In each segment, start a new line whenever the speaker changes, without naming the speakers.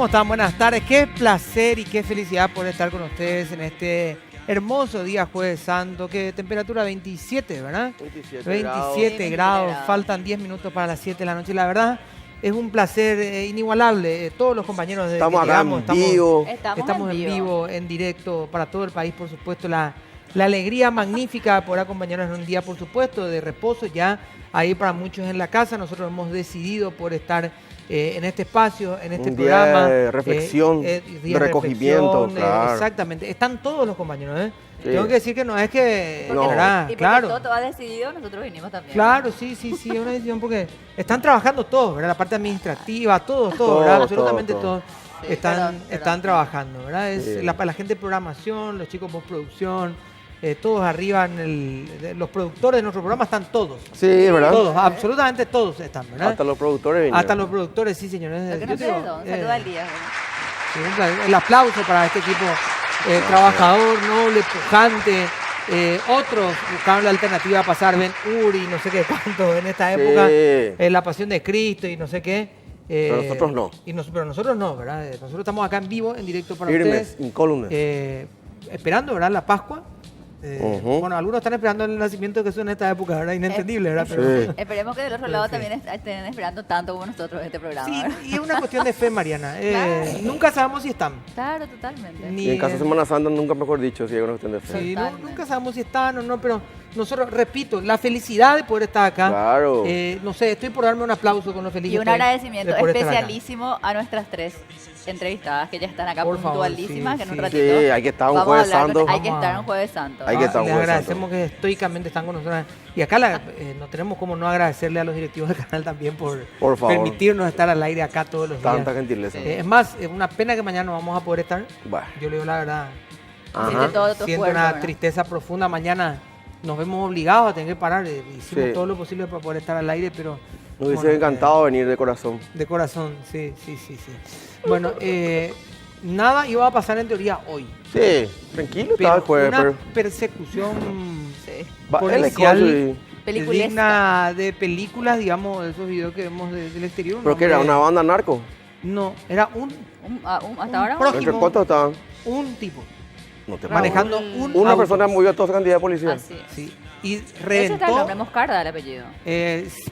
¿Cómo están? Buenas tardes. Qué placer y qué felicidad poder estar con ustedes en este hermoso día Jueves Santo. ¿Qué temperatura? 27, ¿verdad? 27 grados. Faltan 10 minutos para las 7 de la noche. La verdad es un placer inigualable. Todos los compañeros de
estamos acá en vivo.
Estamos en vivo, en directo para todo el país, por supuesto. La alegría magnífica de poder acompañarnos en un día, por supuesto, de reposo ya ahí para muchos en la casa. Nosotros hemos decidido por estar en este espacio, en este programa.
Día de reflexión, de recogimiento, claro.
Exactamente. Están todos los compañeros, ¿eh?
Sí.
Tengo que decir que no es que...
No.
¿verdad?
Y porque
Claro.
todo ha decidido, nosotros vinimos también.
Claro, sí, es una decisión porque están trabajando todos, ¿verdad? La parte administrativa, todos,
Todo,
¿verdad? Absolutamente
todo.
todos
Sí,
están
perdón.
trabajando, ¿verdad? Es
Sí.
la gente de programación, los chicos de postproducción, todos arriba, los productores de nuestro programa están todos.
Sí, ¿verdad?
Todos, absolutamente todos están, ¿verdad?
Hasta los productores vinieron.
Hasta los productores, sí, señores.
Lo que
Yo
no sé
digo,
de dónde, saluda al día.
sí, el aplauso para este equipo trabajador, noble, pujante. Otros buscaron la alternativa a pasar Ben Uri, no sé qué cuánto en esta
Sí.
época, la pasión de Cristo y no sé qué.
Pero nosotros no.
Pero nosotros no, ¿verdad? Nosotros estamos acá en vivo, en directo para
Firmes,
ustedes.
incólumes.
Esperando, ¿verdad? La Pascua.
Ujú.
Bueno, algunos están esperando el nacimiento de Jesús en esta época, ¿verdad? Inentendible, ¿verdad?
Sí.
Esperemos que del otro
Pero
lado
sí.
también estén esperando tanto como nosotros este programa.
Sí,
¿verdad?
y es una cuestión de fe, Mariana.
Claro.
Nunca sabemos si están.
Claro, totalmente.
Ni
Y en caso de Semana Santa, nunca mejor dicho, si hay una cuestión de fe.
Sí,
Totalmente.
nunca sabemos si están o no, pero nosotros, repito, la felicidad de poder estar acá.
Claro.
No sé, estoy por darme un aplauso con lo feliz
Y
que
un
estoy
agradecimiento
de poder estar acá.
especialísimo a nuestras tres entrevistadas que ya están acá
Por favor,
puntualísimas,
sí,
que en un
sí.
ratito
Sí, hay que estar un
vamos a
Jueves
hablar con-
Santo.
Hay que
Vamos
estar
a-
un Jueves Santo.
Hay que estar un
Les
Jueves
agradecemos que estoicamente están con nosotros. Y acá no tenemos como no agradecerle a los directivos del canal también por
favor.
permitirnos estar al aire acá todos los días.
Tanta gentileza.
Es más, es una pena que mañana no vamos a poder estar.
Bueno.
Yo le digo la verdad.
Ajá.
Siente todo tu
Siento
esfuerzo,
una
¿verdad?
tristeza profunda. Mañana nos vemos obligados a tener que parar. Hicimos
Sí.
todo lo posible para poder estar al aire, pero...
Nos hubiese
bueno,
encantado venir de corazón.
de corazón, sí. Bueno, nada iba a pasar en teoría hoy.
Sí, tranquilo,
Pero
estaba el jueves,
una
pero...
persecución
Sí.
policial
Peliculesca.
digna de películas, digamos, de esos videos que vemos del exterior.
¿Pero qué era? ¿Una banda narco?
No, era un
Hasta ahora.
prójimo.
¿Entre cuántos estaban?
un tipo
No te
manejando
Raúl.
un
Una
auto.
persona movió a toda esa cantidad de policías.
Así es.
Sí, y
Ese está el
reventó.
nombre, Moscarda el apellido.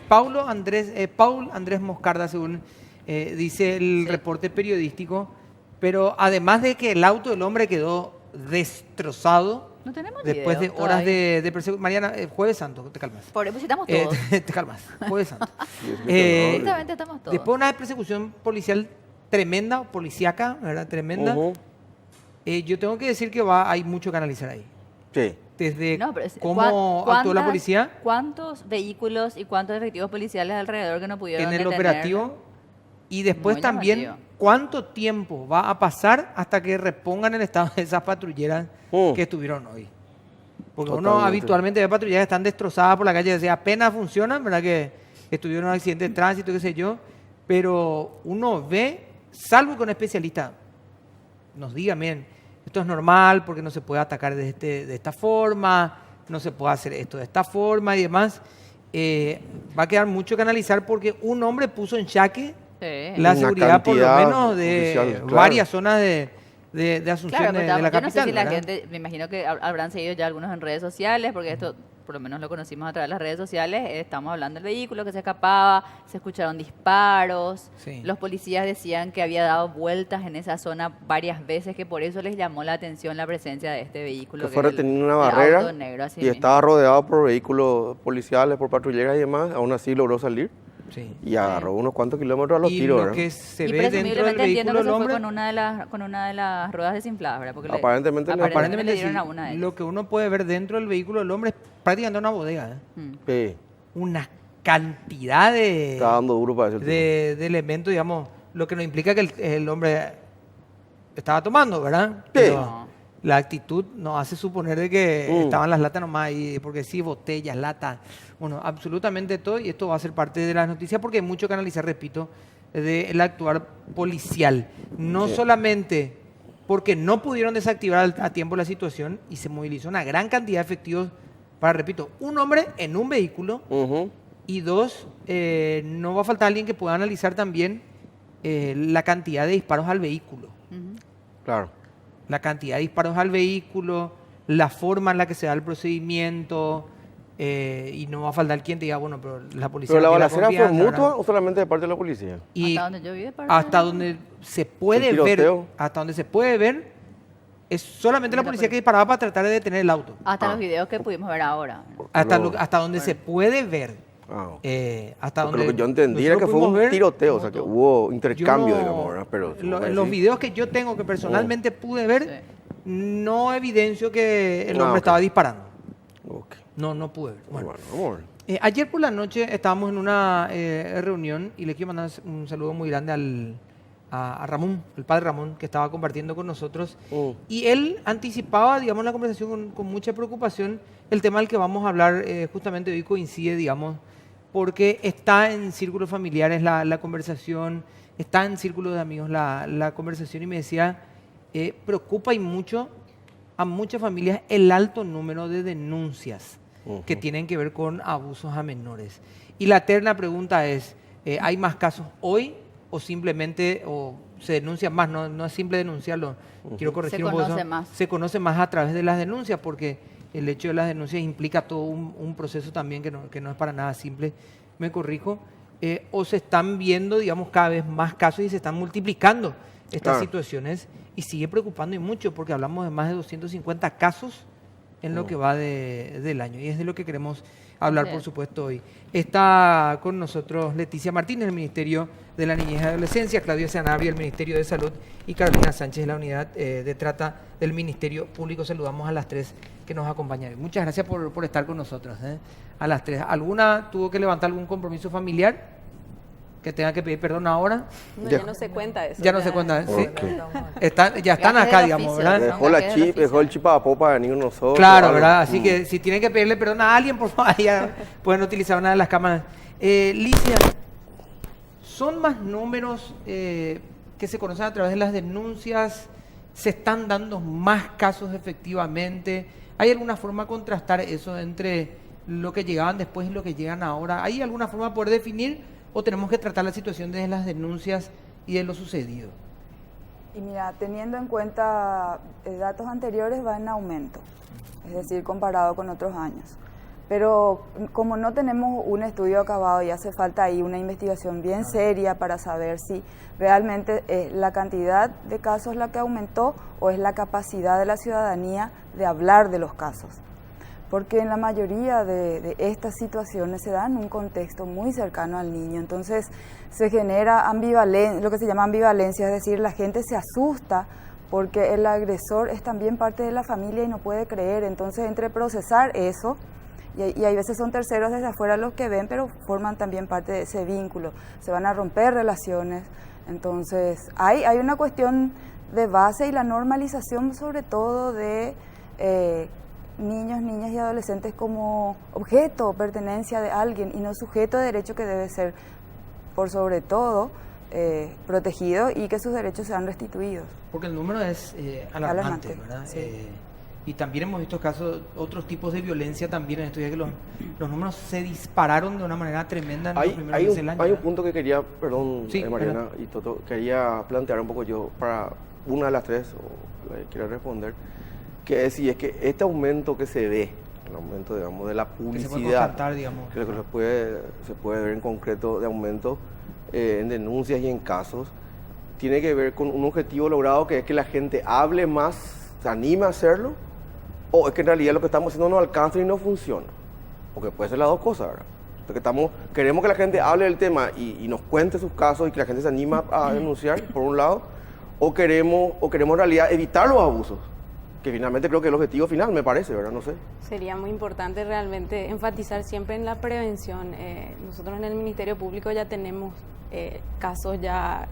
Paul Andrés Moscarda, según dice el
Sí.
reporte periodístico, pero además de que el auto del hombre quedó destrozado
No tenemos
después de
video
horas
todavía.
de persecución. Mariana, Jueves Santo, te calmas.
Por eso estamos todos.
Te calmas, Jueves Santo.
Exactamente, estamos todos.
Después de una persecución policial tremenda, policíaca, ¿verdad? Tremenda.
Ujú.
Yo tengo que decir que hay mucho que analizar ahí.
Sí.
Desde
No, pero
cómo actuó la policía
¿Cuántos vehículos y cuántos efectivos policiales alrededor que no pudieron
en el
detener?
operativo y después
Muy
también
llamativo.
cuánto tiempo va a pasar hasta que repongan el estado de esas patrulleras que estuvieron hoy. Porque uno
Totalmente.
habitualmente ve patrulleras que están destrozadas por la calle, o sea, apenas funcionan, ¿verdad? Que estuvieron accidentes de tránsito, qué sé yo, pero uno ve, salvo que un especialista nos diga, miren, esto es normal porque no se puede atacar de esta forma, no se puede hacer esto de esta forma y demás, va a quedar mucho que analizar porque un hombre puso en jaque
Sí.
la
Una
seguridad por lo
cantidad
menos de
oficial, claro.
varias zonas de Asunción
Claro,
de
pero
la
yo no sé
capital.
si la
¿verdad?
gente, me imagino que habrán seguido ya algunos en redes sociales, porque esto por lo menos lo conocimos a través de las redes sociales. Estamos hablando del vehículo que se escapaba, se escucharon disparos,
Sí.
los policías decían que había dado vueltas en esa zona varias veces, que por eso les llamó la atención la presencia de este vehículo.
Que fuera
es el-
teniendo una
el
barrera
auto negro, así
y
mismo.
estaba rodeado por vehículos policiales, por patrulleras y demás. Aún así logró salir
Sí.
y agarró unos cuantos kilómetros a los
Y
tiros,
lo
¿verdad?
que se
Y
ve dentro del
presumiblemente entiendo
vehículo
que
del
se fue
hombre,
con una de las ruedas desinfladas, ¿verdad? Porque
Aparentemente no.
aparentemente
le
sí,
dieron a una de ellas.
lo que uno puede ver dentro del vehículo del hombre es prácticamente una bodega.
Mm.
Sí,
Una cantidad
está dando duro para eso.
de elementos, digamos, lo que nos implica que el hombre estaba tomando, ¿verdad?
Sí.
Pero
No.
la actitud nos hace suponer de que
Mm.
estaban las latas nomás ahí, porque sí, botellas, latas, bueno, absolutamente todo, y esto va a ser parte de las noticias porque hay mucho que analizar, repito, del actuar policial. No
Sí.
solamente porque no pudieron desactivar a tiempo la situación y se movilizó una gran cantidad de efectivos para, repito, un hombre en un vehículo
Ujú.
y dos, no va a faltar alguien que pueda analizar también la cantidad de disparos al vehículo.
Claro.
La cantidad de disparos al vehículo, la forma en la que se da el procedimiento, y no va a faltar quien te diga, bueno, pero la policía
¿Pero la
no tiene
balacera fue
confianza,
mutua
¿verdad?
o solamente de parte de la policía?
Y
Hasta donde yo vi de parte
hasta
de-
donde se puede
El
ver,
tiroteo.
hasta donde se puede ver, es solamente la
Mira,
policía
pues.
que disparaba para tratar de detener el auto.
Hasta
Ah.
los videos que pudimos ver ahora.
Hasta donde se puede ver.
Ah, ok.
Hasta
Porque
donde
lo que yo entendí era que
nosotros
fue un
pudimos ver,
tiroteo, o sea, que
todo.
hubo intercambio,
Yo no-
digamos, ¿verdad? Pero
en los videos que yo tengo, que personalmente pude ver,
Sí.
no evidencio que el
Ah,
hombre
ok.
estaba disparando.
Ok.
No pude ver. Bueno,
Bueno, vamos a ver.
ayer por la noche estábamos en una reunión y le quiero mandar un saludo muy grande a Ramón, el padre Ramón, que estaba compartiendo con nosotros. Y él anticipaba, digamos, la conversación con mucha preocupación. El tema del que vamos a hablar justamente hoy coincide, digamos, porque está en círculos familiares la conversación, está en círculos de amigos la conversación, y me decía, preocupa y mucho a muchas familias el alto número de denuncias que tienen que ver con abusos a menores. Y la eterna pregunta es, ¿hay más casos hoy o simplemente o se denuncia más? No es simple denunciarlo, quiero corregir
Se
un poco
conoce
eso.
más.
Se conoce más a través de las denuncias, porque el hecho de las denuncias implica todo un proceso también que no es para nada simple. Me corrijo. O se están viendo, digamos, cada vez más casos y se están multiplicando estas
Claro.
situaciones, y sigue preocupando y mucho, porque hablamos de más de 250 casos en lo que va del año, y es de lo que queremos hablar,
Así
por
es.
supuesto, hoy. Está con nosotros Leticia Martínez, del Ministerio de la Niñez y Adolescencia, Claudia Sanabria, del Ministerio de Salud, y Carolina Sánchez, de la Unidad de Trata del Ministerio Público. Saludamos a las tres que nos acompañan. Muchas gracias por estar con nosotros, a las tres. ¿Alguna tuvo que levantar algún compromiso familiar que tenga que pedir perdón ahora?
No,
Ya.
ya no se cuenta eso.
Ya no se cuenta, ¿sí?
Ok.
Ya están
Gajes
acá,
del
digamos,
oficio,
¿verdad?
¿no?
Dejó la
Gajes del
chip, dejó
oficio.
el chip a popa de ninguno nosotros.
Claro,
algo.
¿verdad? Así que si tienen que pedirle perdón a alguien, por favor, ya pueden utilizar una de las cámaras. Licia, ¿son más números que se conocen a través de las denuncias? ¿Se están dando más casos efectivamente? ¿Hay alguna forma de contrastar eso entre lo que llegaban después y lo que llegan ahora? ¿Hay alguna forma de poder definir, o tenemos que tratar la situación desde las denuncias y de lo sucedido?
Y mira, teniendo en cuenta datos anteriores, va en aumento, es decir, comparado con otros años. Pero como no tenemos un estudio acabado y hace falta ahí una investigación bien seria para saber si realmente es la cantidad de casos la que aumentó o es la capacidad de la ciudadanía de hablar de los casos. Porque en la mayoría de estas situaciones se dan en un contexto muy cercano al niño, entonces se genera ambivalencia, lo que se llama ambivalencia, es decir, la gente se asusta porque el agresor es también parte de la familia y no puede creer, entonces entre procesar eso, y hay veces son terceros desde afuera los que ven, pero forman también parte de ese vínculo, se van a romper relaciones, entonces hay una cuestión de base y la normalización sobre todo de niños, niñas y adolescentes como objeto o pertenencia de alguien y no sujeto de derecho, que debe ser por sobre todo protegido y que sus derechos sean restituidos.
Porque el número es alarmante,
Alarmante,
¿verdad?
sí.
Y también hemos visto casos, otros tipos de violencia también en estos días, que los números se dispararon de una manera tremenda en los primeros
Hay
meses del año.
un
¿verdad?
punto que quería, perdón,
Sí,
Mariana
adelante.
y Toto, quería plantear un poco yo para una de las tres, o la que quiera responder, que es si es que este aumento que se ve, el aumento, digamos, de la
Que se puede
publicidad,
constatar, digamos.
que se puede ver en concreto de aumento en denuncias y en casos, tiene que ver con un objetivo logrado, que es que la gente hable más, se anime a hacerlo, o es que en realidad lo que estamos haciendo no alcanza y no funciona. Porque puede ser las dos cosas, ¿verdad? Porque queremos que la gente hable del tema y nos cuente sus casos y que la gente se anima a denunciar, por un lado, o queremos en realidad evitar los abusos, que finalmente creo que es el objetivo final, me parece, ¿verdad? No sé.
Sería muy importante realmente enfatizar siempre en la prevención. Nosotros en el Ministerio Público ya tenemos casos ya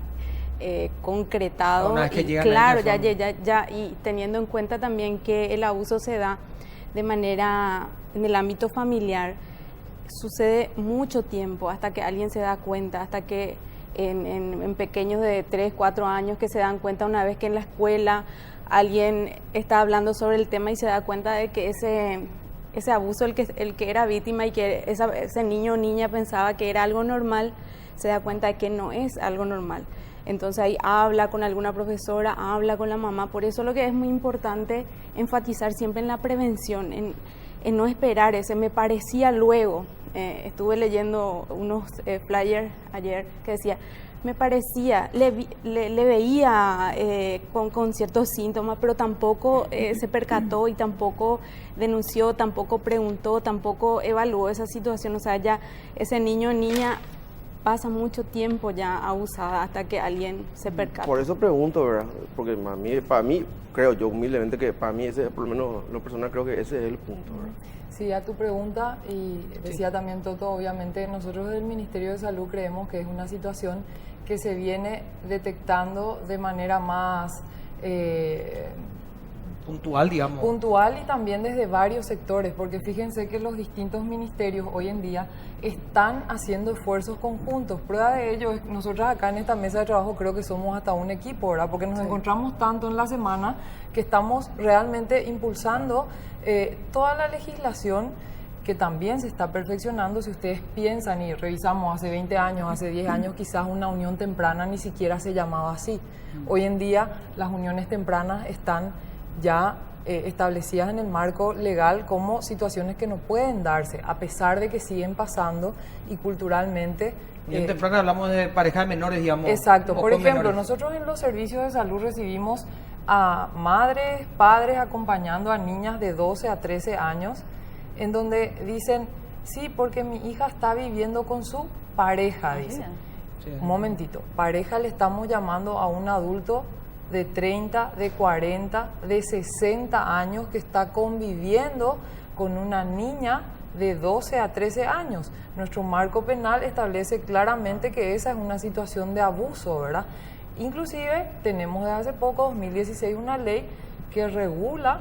concretados.
Una vez que
Y
llegan a
claro,
ellos
ya, y teniendo en cuenta también que el abuso se da de manera en el ámbito familiar, sucede mucho tiempo hasta que alguien se da cuenta, hasta que en pequeños de 3, 4 años que se dan cuenta una vez que en la escuela alguien está hablando sobre el tema y se da cuenta de que ese abuso, el que era víctima y que ese niño o niña pensaba que era algo normal, se da cuenta de que no es algo normal. Entonces ahí habla con alguna profesora, habla con la mamá. Por eso lo que es muy importante enfatizar siempre en la prevención, en no esperar ese me parecía luego. Estuve leyendo unos flyers ayer que decía, me parecía, le veía con ciertos síntomas, pero tampoco se percató y tampoco denunció, tampoco preguntó, tampoco evaluó esa situación. O sea, ya ese niño o niña pasa mucho tiempo ya abusada hasta que alguien se percata.
Por eso pregunto, ¿verdad? Porque para mí, creo yo humildemente que para mí ese, por lo menos lo personal, creo que ese es el punto, ¿verdad?
Sí, a tu pregunta, y decía también Toto, obviamente nosotros del Ministerio de Salud creemos que es una situación que se viene detectando de manera más
Puntual, digamos.
puntual y también desde varios sectores, porque fíjense que los distintos ministerios hoy en día están haciendo esfuerzos conjuntos. Prueba de ello es que nosotros acá en esta mesa de trabajo creo que somos hasta un equipo, ¿verdad? Porque nos encontramos tanto en la semana que estamos realmente impulsando toda la legislación que también se está perfeccionando. Si ustedes piensan y revisamos hace 20 años, hace 10 años, quizás una unión temprana ni siquiera se llamaba así. Hoy en día las uniones tempranas están ya establecidas en el marco legal como situaciones que no pueden darse, a pesar de que siguen pasando y culturalmente...
Bien temprano hablamos de parejas menores, digamos.
Exacto.
o
Por
con
ejemplo,
menores.
nosotros en los servicios de salud recibimos a madres, padres acompañando a niñas de 12 a 13 años, en donde dicen, sí, porque mi hija está viviendo con su pareja, dicen.
Sí.
Un momentito, pareja le estamos llamando a un adulto de 30, de 40, de 60 años que está conviviendo con una niña de 12 a 13 años. Nuestro marco penal establece claramente que esa es una situación de abuso, ¿verdad? Inclusive tenemos desde hace poco, 2016, una ley que regula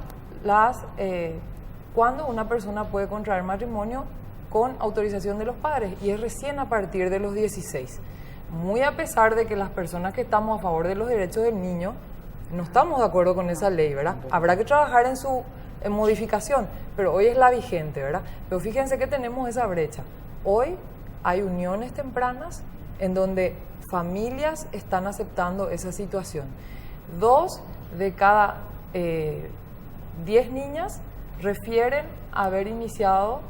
cuando una persona puede contraer matrimonio con autorización de los padres, y es recién a partir de los 16. Muy a pesar de que las personas que estamos a favor de los derechos del niño no estamos de acuerdo con esa ley, ¿verdad? Habrá que trabajar en su modificación, pero hoy es la vigente, ¿verdad? Pero fíjense que tenemos esa brecha. Hoy hay uniones tempranas en donde familias están aceptando esa situación. 2 de cada 10 niñas refieren haber iniciado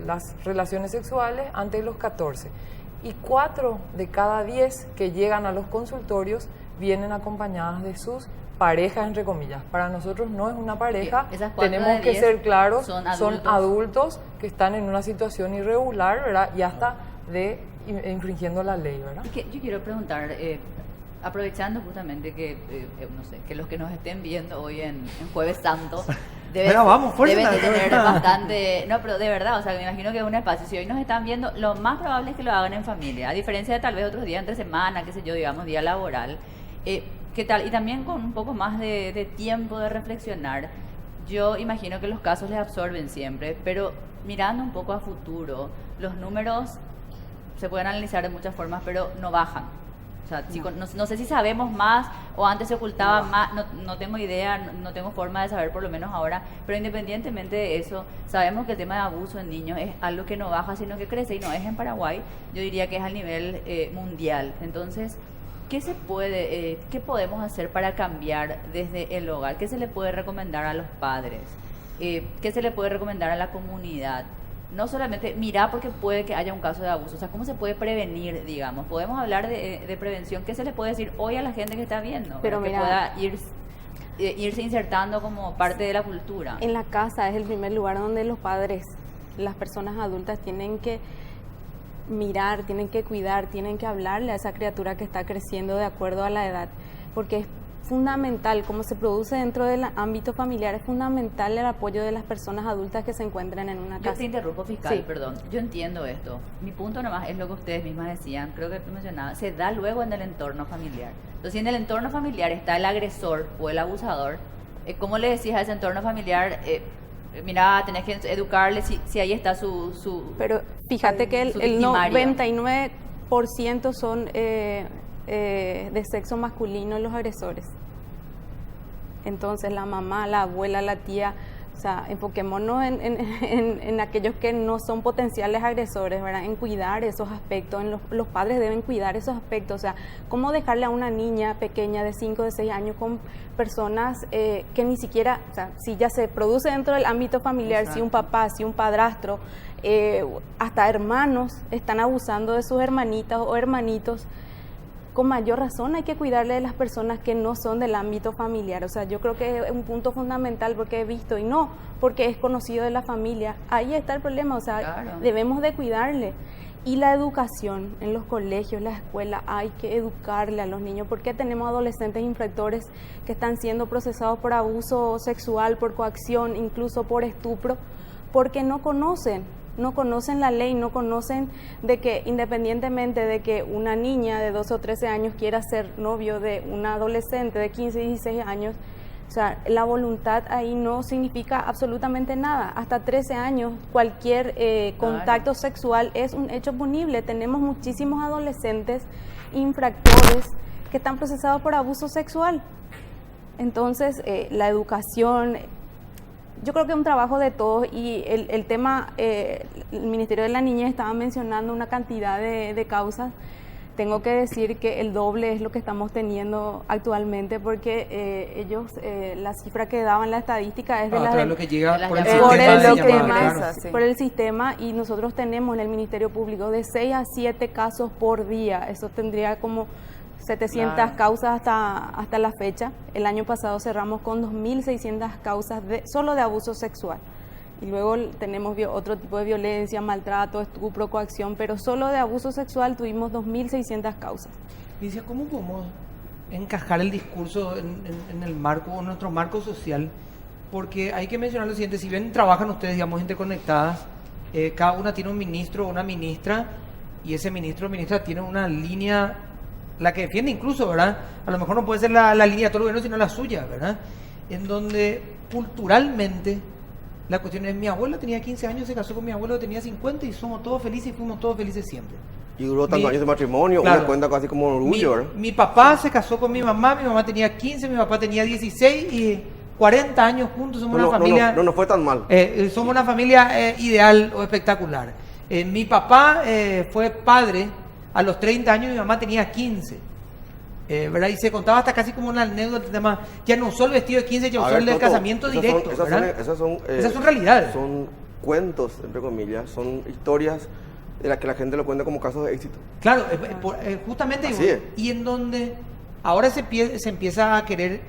las relaciones sexuales antes de los 14. Y 4 de cada 10 que llegan a los consultorios vienen acompañadas de sus parejas, entre comillas. Para nosotros no es una pareja,
Esas 4
tenemos
de
que
10
ser claros,
son
son adultos que están en una situación irregular, ¿verdad? Y hasta de infringiendo la ley, ¿verdad?
Y que yo quiero preguntar, aprovechando justamente que, no sé, que los que nos estén viendo hoy en Jueves Santo deben,
Bueno, vamos, fuerza,
deben de
de
tener
verdad.
bastante... No, pero de verdad, o sea, me imagino que es un espacio. Si hoy nos están viendo, lo más probable es que lo hagan en familia, a diferencia de tal vez otros días entre semana, qué sé yo, digamos, día laboral. ¿Qué tal? Y también con un poco más de tiempo de reflexionar. Yo imagino que los casos les absorben siempre, pero mirando un poco a futuro, los números se pueden analizar de muchas formas, pero no bajan. O sea, no sé si sabemos más o antes se ocultaba más, no tengo idea, no tengo forma de saber por lo menos ahora, pero independientemente de eso, sabemos que el tema de abuso en niños es algo que no baja, sino que crece, y no es en Paraguay, yo diría que es a nivel mundial. Entonces, ¿qué podemos hacer para cambiar desde el hogar? ¿Qué se le puede recomendar a los padres? ¿Qué se le puede recomendar a la comunidad? No solamente mirar porque puede que haya un caso de abuso, o sea, ¿cómo se puede prevenir, digamos? Podemos hablar de prevención. ¿Qué se le puede decir hoy a la gente que está viendo?
Pero
para
mira,
que pueda irse insertando como parte de la cultura.
En la casa es el primer lugar donde los padres, las personas adultas tienen que mirar, tienen que cuidar, tienen que hablarle a esa criatura que está creciendo de acuerdo a la edad, porque es fundamental, como se produce dentro del ámbito familiar, es fundamental el apoyo de las personas adultas que se encuentran en una
Yo
casa.
te interrumpo, fiscal,
Sí.
perdón. Yo entiendo esto. Mi punto nomás es lo que ustedes mismas decían, creo que tú mencionabas, se da luego en el entorno familiar. Entonces, si en el entorno familiar está el agresor o el abusador, ¿cómo le decís a ese entorno familiar, mira, tenés que educarle si ahí está su
Pero fíjate que
su
el
victimario?
99% son de sexo masculino los agresores. Entonces la mamá, la abuela, la tía O sea, enfoquémonos en aquellos que no son potenciales agresores, ¿verdad? En cuidar esos aspectos, los padres deben cuidar esos aspectos. O sea, ¿cómo dejarle a una niña pequeña de 5, de 6 años con personas que ni siquiera, o sea, si ya se produce dentro del ámbito familiar, Exacto. Si un papá, si un padrastro, hasta hermanos están abusando de sus hermanitas o hermanitos, con mayor razón hay que cuidarle de las personas que no son del ámbito familiar. O sea, yo creo que es un punto fundamental porque he visto, y no porque es conocido de la familia, ahí está el problema, o sea, claro. Debemos de cuidarle. Y la educación en los colegios, la escuela, hay que educarle a los niños. ¿Por qué tenemos adolescentes infractores que están siendo procesados por abuso sexual, por coacción, incluso por estupro? Porque no conocen la ley, no conocen de que independientemente de que una niña de 12 o 13 años quiera ser novio de una adolescente de 15 y 16 años, o sea, la voluntad ahí no significa absolutamente nada. Hasta 13 años cualquier contacto sexual es un hecho punible. Tenemos muchísimos adolescentes infractores que están procesados por abuso sexual. Entonces, la educación, yo creo que es un trabajo de todos, y el tema, el Ministerio de la Niñez estaba mencionando una cantidad de causas. Tengo que decir que el doble es lo que estamos teniendo actualmente, porque ellos, la cifra que daban la estadística es de
lo que llega por
el sistema, y nosotros tenemos en el Ministerio Público de 6 a 7 casos por día. Eso tendría como 700 causas hasta la fecha. El año pasado cerramos con 2.600 causas solo de abuso sexual. Y luego tenemos otro tipo de violencia, maltrato, estupro, coacción, pero solo de abuso sexual tuvimos 2.600 causas.
Dice, ¿cómo podemos encajar el discurso en el marco, en nuestro marco social? Porque hay que mencionar lo siguiente: si bien trabajan ustedes, digamos, interconectadas, cada una tiene un ministro o una ministra, y ese ministro o ministra tiene una línea, la que defiende incluso, ¿verdad? A lo mejor no puede ser la línea de todo el gobierno, sino la suya, ¿verdad? En donde culturalmente la cuestión es: mi abuela tenía 15 años, se casó con mi abuelo que tenía 50 y somos todos felices y fuimos todos felices siempre.
Y duró tantos años de matrimonio,
claro,
una cuenta casi como orgullo, ¿verdad?
Mi papá se casó con mi mamá tenía 15, mi papá tenía 16 y 40 años juntos, somos una familia...
No fue tan mal.
Somos una familia ideal o espectacular. Mi papá fue padre a los 30 años, mi mamá tenía 15. ¿Verdad? Y se contaba hasta casi como una anécdota, tema, ya no usó el vestido de 15, ya usó el del casamiento directo.
Esas son
realidades.
Son cuentos, entre comillas, son historias de las que la gente lo cuenta como casos de éxito.
Claro, justamente, y en donde ahora se empieza a querer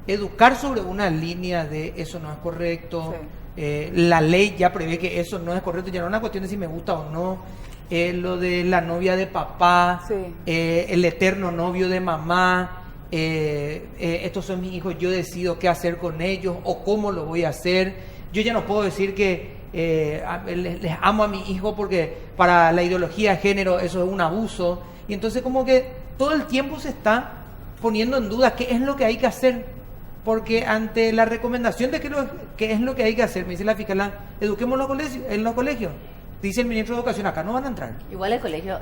educar sobre una línea de eso no es correcto, la ley ya prevé que eso no es correcto, ya no es una cuestión de si me gusta o no. Lo de la novia de papá, el eterno novio de mamá, estos son mis hijos, yo decido qué hacer con ellos o cómo lo voy a hacer. Yo ya no puedo decir que les amo a mi hijo porque para la ideología de género eso es un abuso. Y entonces como que todo el tiempo se está poniendo en duda qué es lo que hay que hacer. Porque ante la recomendación de qué es lo que hay que hacer, me dice la fiscal, eduquemos en los colegios. Dice el ministro de Educación, acá no van a entrar.
Igual el colegio,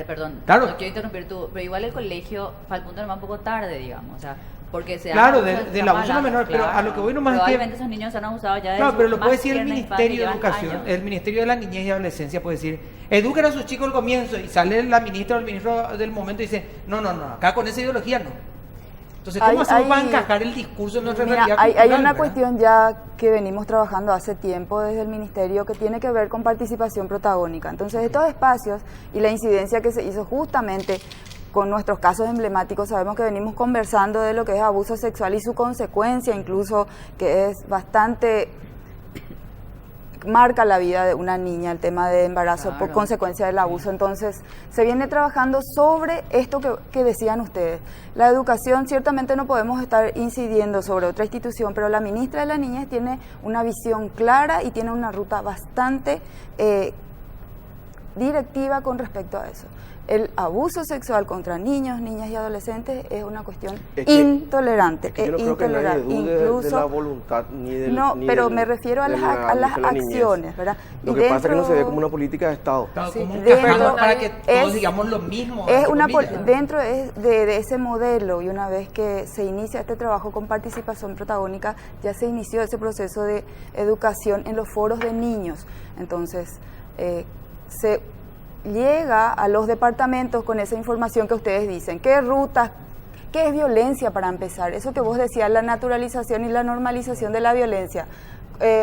perdón,
claro.
No quiero interrumpir tú, pero igual el colegio, para el punto no va un poco tarde, digamos, o sea, porque se
claro, del abuso no menor, pero a lo que voy nomás
probablemente esos niños se han abusado ya de
claro, pero lo puede decir el Ministerio de Educación, el Ministerio de la Niñez y Adolescencia puede decir, eduquen a sus chicos al comienzo, y sale la ministra o el ministro del momento y dice, no, acá con esa ideología no. Entonces, ¿cómo hacemos para encajar el discurso en nuestra realidad cultural?
Hay una cuestión ya que venimos trabajando hace tiempo desde el Ministerio que tiene que ver con participación protagónica. Entonces, estos espacios y la incidencia que se hizo justamente con nuestros casos emblemáticos, sabemos que venimos conversando de lo que es abuso sexual y su consecuencia, incluso que es bastante... marca la vida de una niña el tema de embarazo por consecuencia del abuso. Entonces se viene trabajando sobre esto que decían ustedes. La educación, ciertamente no podemos estar incidiendo sobre otra institución, pero la ministra de la Niñez tiene una visión clara y tiene una ruta bastante directiva con respecto a eso. El abuso sexual contra niños, niñas y adolescentes es una cuestión intolerante.
Es que yo no creo que nadie dude de la voluntad ni del...
No,
ni
pero
del-
me refiero a
de
las
la niñez.
acciones, ¿verdad?
Lo
Y
que pasa es que no se ve
dentro-
como una política de Estado.
Claro,
Sí,
como un
dentro-
cajón para que todos
es-
digamos lo mismo.
Es
entre
una
comillas.
dentro de ese modelo, y una vez que se inicia este trabajo con participación protagónica, ya se inició ese proceso de educación en los foros de niños. Entonces, se llega a los departamentos con esa información que ustedes dicen, qué rutas, qué es violencia para empezar, eso que vos decías, la naturalización y la normalización de la violencia.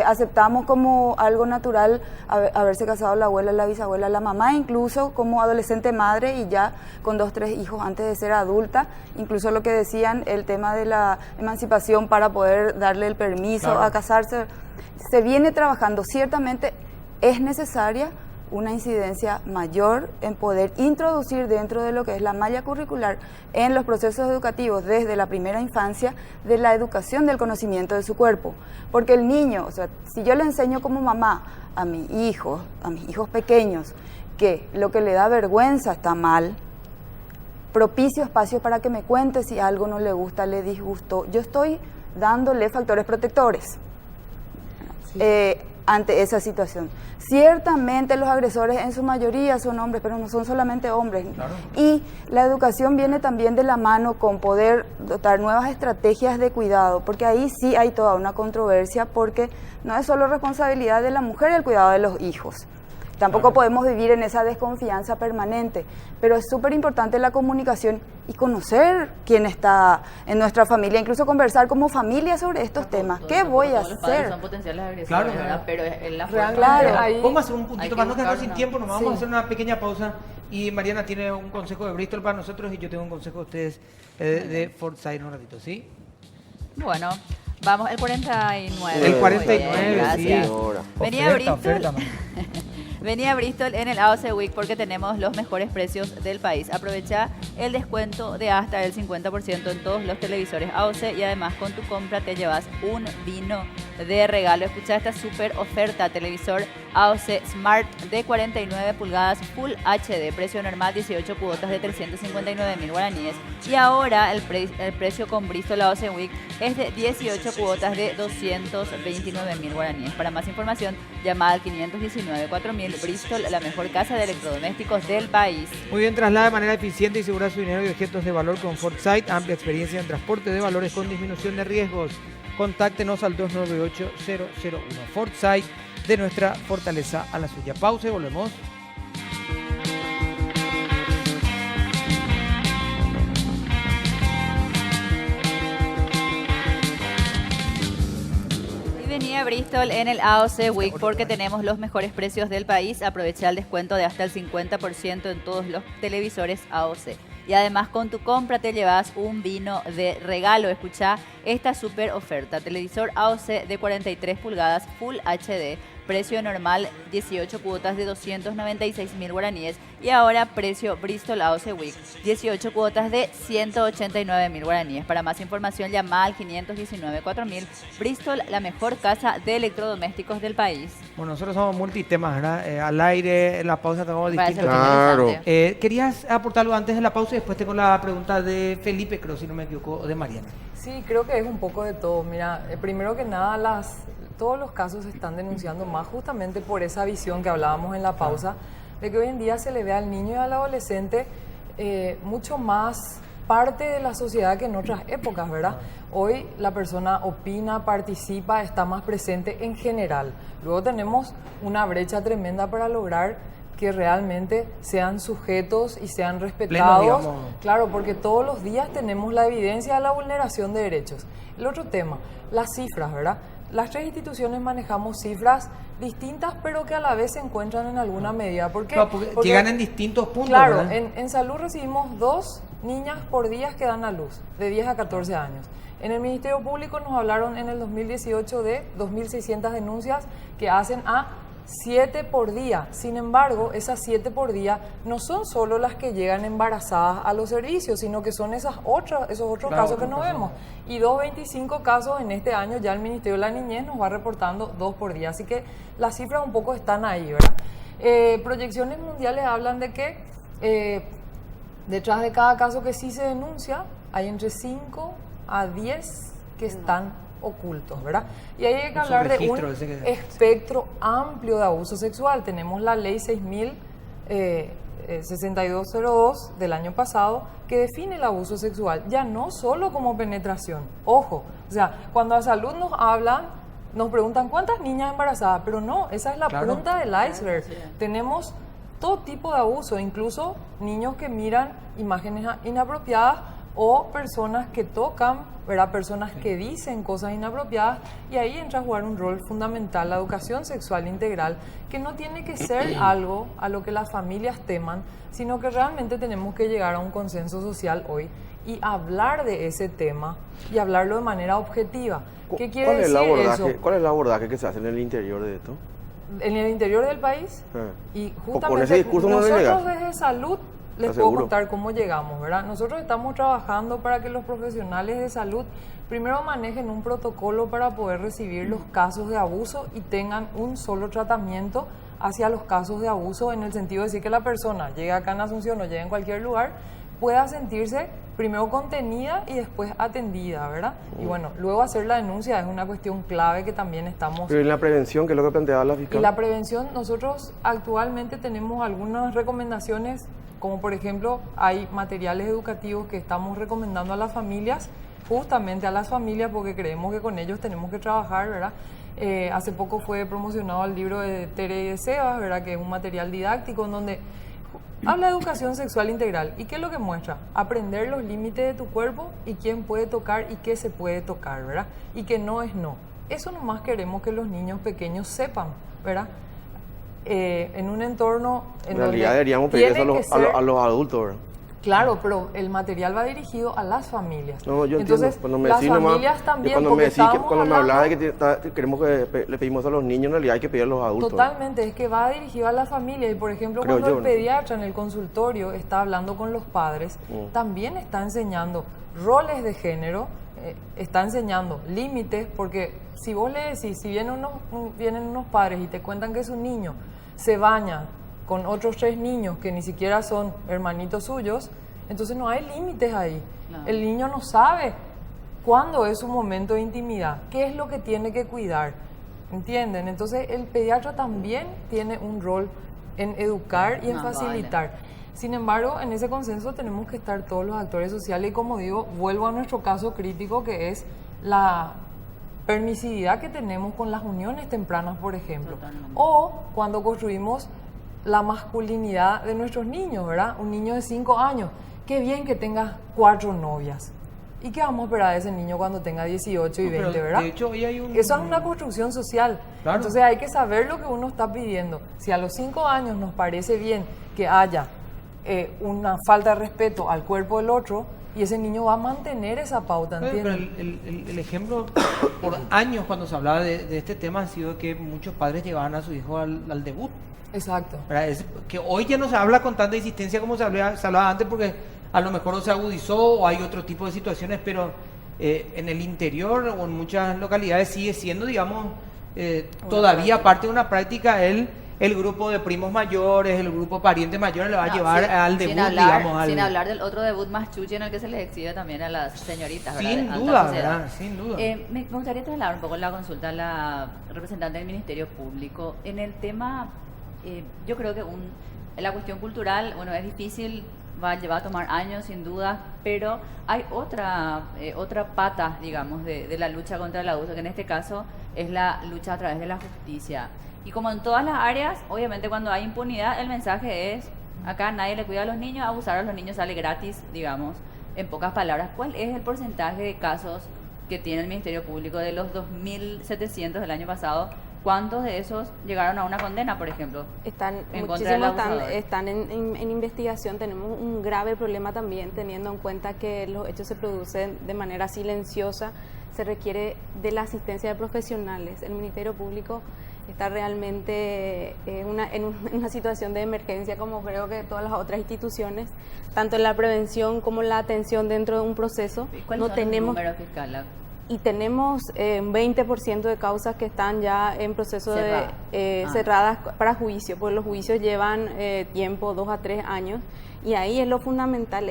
Aceptamos como algo natural haberse casado la abuela, la bisabuela, la mamá, incluso como adolescente madre y ya con 2, 3 hijos antes de ser adulta, incluso lo que decían, el tema de la emancipación para poder darle el permiso a casarse, se viene trabajando. Ciertamente es necesaria una incidencia mayor en poder introducir dentro de lo que es la malla curricular en los procesos educativos desde la primera infancia de la educación del conocimiento de su cuerpo. Porque el niño, o sea, si yo le enseño como mamá a mis hijos pequeños, que lo que le da vergüenza está mal, propicio espacio para que me cuente si algo no le gusta, le disgustó, yo estoy dándole factores protectores. Ante esa situación. Ciertamente los agresores en su mayoría son hombres, pero no son solamente hombres.
Claro.
Y la educación viene también de la mano con poder dotar nuevas estrategias de cuidado, porque ahí sí hay toda una controversia, porque no es solo responsabilidad de la mujer el cuidado de los hijos. Tampoco podemos vivir en esa desconfianza permanente, pero es súper importante la comunicación y conocer quién está en nuestra familia, incluso conversar como familia sobre estos temas. ¿Qué voy a
Todos los padres
hacer?
son potenciales agresores,
Claro,
¿verdad?
claro.
Pero es la
Realmente
forma.
Claro.
ahí-
Vamos a hacer un
Hay
puntito
que
para no quedarnos sin
buscar
tiempo, nos
una-
vamos a
Sí.
hacer una pequeña pausa y Mariana tiene un consejo de Bristol para nosotros y yo tengo un consejo de ustedes de Forsyth en un ratito, ¿sí?
Bueno, vamos, el 49.
El
Muy
49,
bien, gracias.
sí. Ahora.
Venía a Bristol.
Oferta, man.
Venía a Bristol en el AOC Week porque tenemos los mejores precios del país. Aprovecha el descuento de hasta el 50% en todos los televisores AOC y además con tu compra te llevas un vino de regalo. Escucha esta super oferta: televisor AOC Smart de 49 pulgadas Full HD, precio normal 18 cuotas de 359.000 guaraníes. Y ahora el precio con Bristol AOC Week es de 18 cuotas de 229.000 guaraníes. Para más información, llama al 519-4000. Bristol, la mejor casa de electrodomésticos del país.
Muy bien, traslada de manera eficiente y segura su dinero y objetos de valor con Forsyth. Amplia experiencia en transporte de valores con disminución de riesgos. Contáctenos al 298-001. Forsyth, de nuestra fortaleza a la suya. Pausa y volvemos.
Y venía a Bristol en el AOC Week porque tenemos los mejores precios del país. Aprovecha el descuento de hasta el 50% en todos los televisores AOC. Y además con tu compra te llevas un vino de regalo. Escucha esta super oferta: televisor AOC de 43 pulgadas Full HD, precio normal 18 cuotas de 296.000 guaraníes. Y ahora precio Bristol AOC Week, 18 cuotas de 189.000 guaraníes. Para más información llama al 519-4000. Bristol, la mejor casa de electrodomésticos del país.
Bueno, nosotros somos multitemas, ¿verdad? Al aire, en la pausa tenemos
Parece
distintos
muy
temas.
Claro.
interesante.
¿Querías aportar algo antes de la pausa y después tengo la pregunta de Felipe, creo, si no me equivoco, o de Mariana?
Sí, creo que es un poco de todo. Mira, primero que nada, todos los casos se están denunciando más justamente por esa visión que hablábamos en la pausa, de que hoy en día se le ve al niño y al adolescente mucho más parte de la sociedad que en otras épocas, ¿verdad? Hoy la persona opina, participa, está más presente en general. Luego tenemos una brecha tremenda para lograr que realmente sean sujetos y sean respetados.
digamos.
Claro, porque todos los días tenemos la evidencia de la vulneración de derechos. El otro tema, las cifras, ¿verdad? Las tres instituciones manejamos cifras distintas, pero que a la vez se encuentran en alguna medida. ¿Por qué?
Claro, porque llegan en distintos puntos,
Claro,
¿verdad?
en salud recibimos 2 niñas por día que dan a luz, de 10 a 14 años. En el Ministerio Público nos hablaron en el 2018 de 2.600 denuncias que hacen a 7 por día. Sin embargo, esas 7 por día no son solo las que llegan embarazadas a los servicios, sino que son esos otros
Claro,
casos que
otros
no
casos.
vemos. Y 225 casos en este año, ya el Ministerio de la Niñez nos va reportando 2 por día. Así que las cifras un poco están ahí, ¿verdad? Proyecciones mundiales hablan de que detrás de cada caso que sí se denuncia, hay entre 5 a 10 que están ocultos, ¿verdad? Y ahí hay que hablar de un espectro amplio de abuso sexual. Tenemos la ley 6062 del año pasado que define el abuso sexual, ya no solo como penetración. Ojo, o sea, cuando a salud nos hablan, nos preguntan cuántas niñas embarazadas, pero no, esa es la punta del iceberg. Tenemos todo tipo de abuso, incluso niños que miran imágenes inapropiadas o personas que tocan, ¿verdad? Personas que dicen cosas inapropiadas, y ahí entra a jugar un rol fundamental la educación sexual integral, que no tiene que ser algo a lo que las familias teman, sino que realmente tenemos que llegar a un consenso social hoy y hablar de ese tema y hablarlo de manera objetiva. ¿Qué quiere decir eso?
¿Cuál es el abordaje que se hace en el interior de esto?
En el interior del país, y
con ese
justamente
discurso no le
nosotros
llega.
desde salud les puedo contar cómo llegamos, ¿verdad? Nosotros estamos trabajando para que los profesionales de salud primero manejen un protocolo para poder recibir los casos de abuso y tengan un solo tratamiento hacia los casos de abuso, en el sentido de decir que la persona llegue acá en Asunción o llegue en cualquier lugar, pueda sentirse primero contenida y después atendida, ¿verdad? Y bueno, luego hacer la denuncia es una cuestión clave que también estamos...
Pero en la prevención, ¿qué es lo que planteaba la fiscal?
Y la prevención, nosotros actualmente tenemos algunas recomendaciones, como por ejemplo, hay materiales educativos que estamos recomendando a las familias, justamente a las familias, porque creemos que con ellos tenemos que trabajar, ¿verdad? Hace poco fue promocionado el libro de Tere y de Sebas, ¿verdad? Que es un material didáctico en donde habla de educación sexual integral. ¿Y qué es lo que muestra? Aprender los límites de tu cuerpo y quién puede tocar y qué se puede tocar, ¿verdad? Y que no es no. Eso nomás queremos que los niños pequeños sepan, ¿verdad? En un entorno en
realidad
donde
deberíamos pedir eso a los adultos, ¿verdad?
Claro, pero el material va dirigido a las familias.
No, yo
entonces,
entiendo. Cuando me
las
decís nomás,
familias también,
cuando me hablaba de
hablando,
que queremos que le pedimos a los niños, en realidad hay que pedir a los adultos.
Totalmente, es que va dirigido a las familias. Y por ejemplo,
Creo
cuando
yo,
el
¿no?
pediatra en el consultorio está hablando con los padres, también está enseñando roles de género, está enseñando límites, porque si vos le decís, si vienen unos padres y te cuentan que su niño se baña con otros 3 niños que ni siquiera son hermanitos suyos, entonces no hay límites ahí.
Claro.
El niño no sabe cuándo es su momento de intimidad, qué es lo que tiene que cuidar, ¿entienden? Entonces el pediatra también tiene un rol en educar y en facilitar. Sin embargo, en ese consenso tenemos que estar todos los actores sociales y, como digo, vuelvo a nuestro caso crítico, que es la permisividad que tenemos con las uniones tempranas, por ejemplo.
Totalmente.
O cuando construimos la masculinidad de nuestros niños, ¿verdad? Un niño de 5 años, qué bien que tenga 4 novias. ¿Y qué vamos a esperar de ese niño cuando tenga 18 y 20, verdad?
De hecho, hoy hay
Eso es una construcción social.
Claro.
Entonces hay que saber lo que uno está pidiendo. Si a los 5 años nos parece bien que haya una falta de respeto al cuerpo del otro, y ese niño va a mantener esa pauta,
Pero
¿entiendes?
el ejemplo, por años cuando se hablaba de este tema, ha sido que muchos padres llevaban a su hijo al debut.
Exacto.
¿Verdad? Es que hoy ya no se habla con tanta insistencia como se hablaba antes, porque a lo mejor no se agudizó o hay otro tipo de situaciones, pero en el interior o en muchas localidades sigue siendo, digamos, todavía parte de una práctica el grupo de primos mayores, el grupo parientes mayores le va a llevar al debut, digamos.
Sin hablar del otro debut más chuchi en el que se les exhibe también a las señoritas, ¿verdad?
Sin
De alta
duda,
sociedad.
¿verdad? Sin duda.
Me gustaría trasladar un poco la consulta a la representante del Ministerio Público. En el tema, yo creo que la cuestión cultural, bueno, es difícil, va a tomar años sin duda, pero hay otra pata, digamos, de la lucha contra el abuso, que en este caso es la lucha a través de la justicia. Y como en todas las áreas, obviamente cuando hay impunidad, el mensaje es, acá nadie le cuida a los niños, abusar a los niños sale gratis, digamos, en pocas palabras. ¿Cuál es el porcentaje de casos que tiene el Ministerio Público de los 2.700 del año pasado? ¿Cuántos de esos llegaron a una condena, por ejemplo?
Muchísimos están en investigación. Tenemos un grave problema también, teniendo en cuenta que los hechos se producen de manera silenciosa. Se requiere de la asistencia de profesionales. El Ministerio Público está realmente en una situación de emergencia, como creo que todas las otras instituciones, tanto en la prevención como en la atención dentro de un proceso.
¿Cuáles son los números, fiscal?
y tenemos un 20% de causas que están ya en proceso cerradas para juicio, porque los juicios llevan tiempo, 2 a 3 años, y ahí es lo fundamental,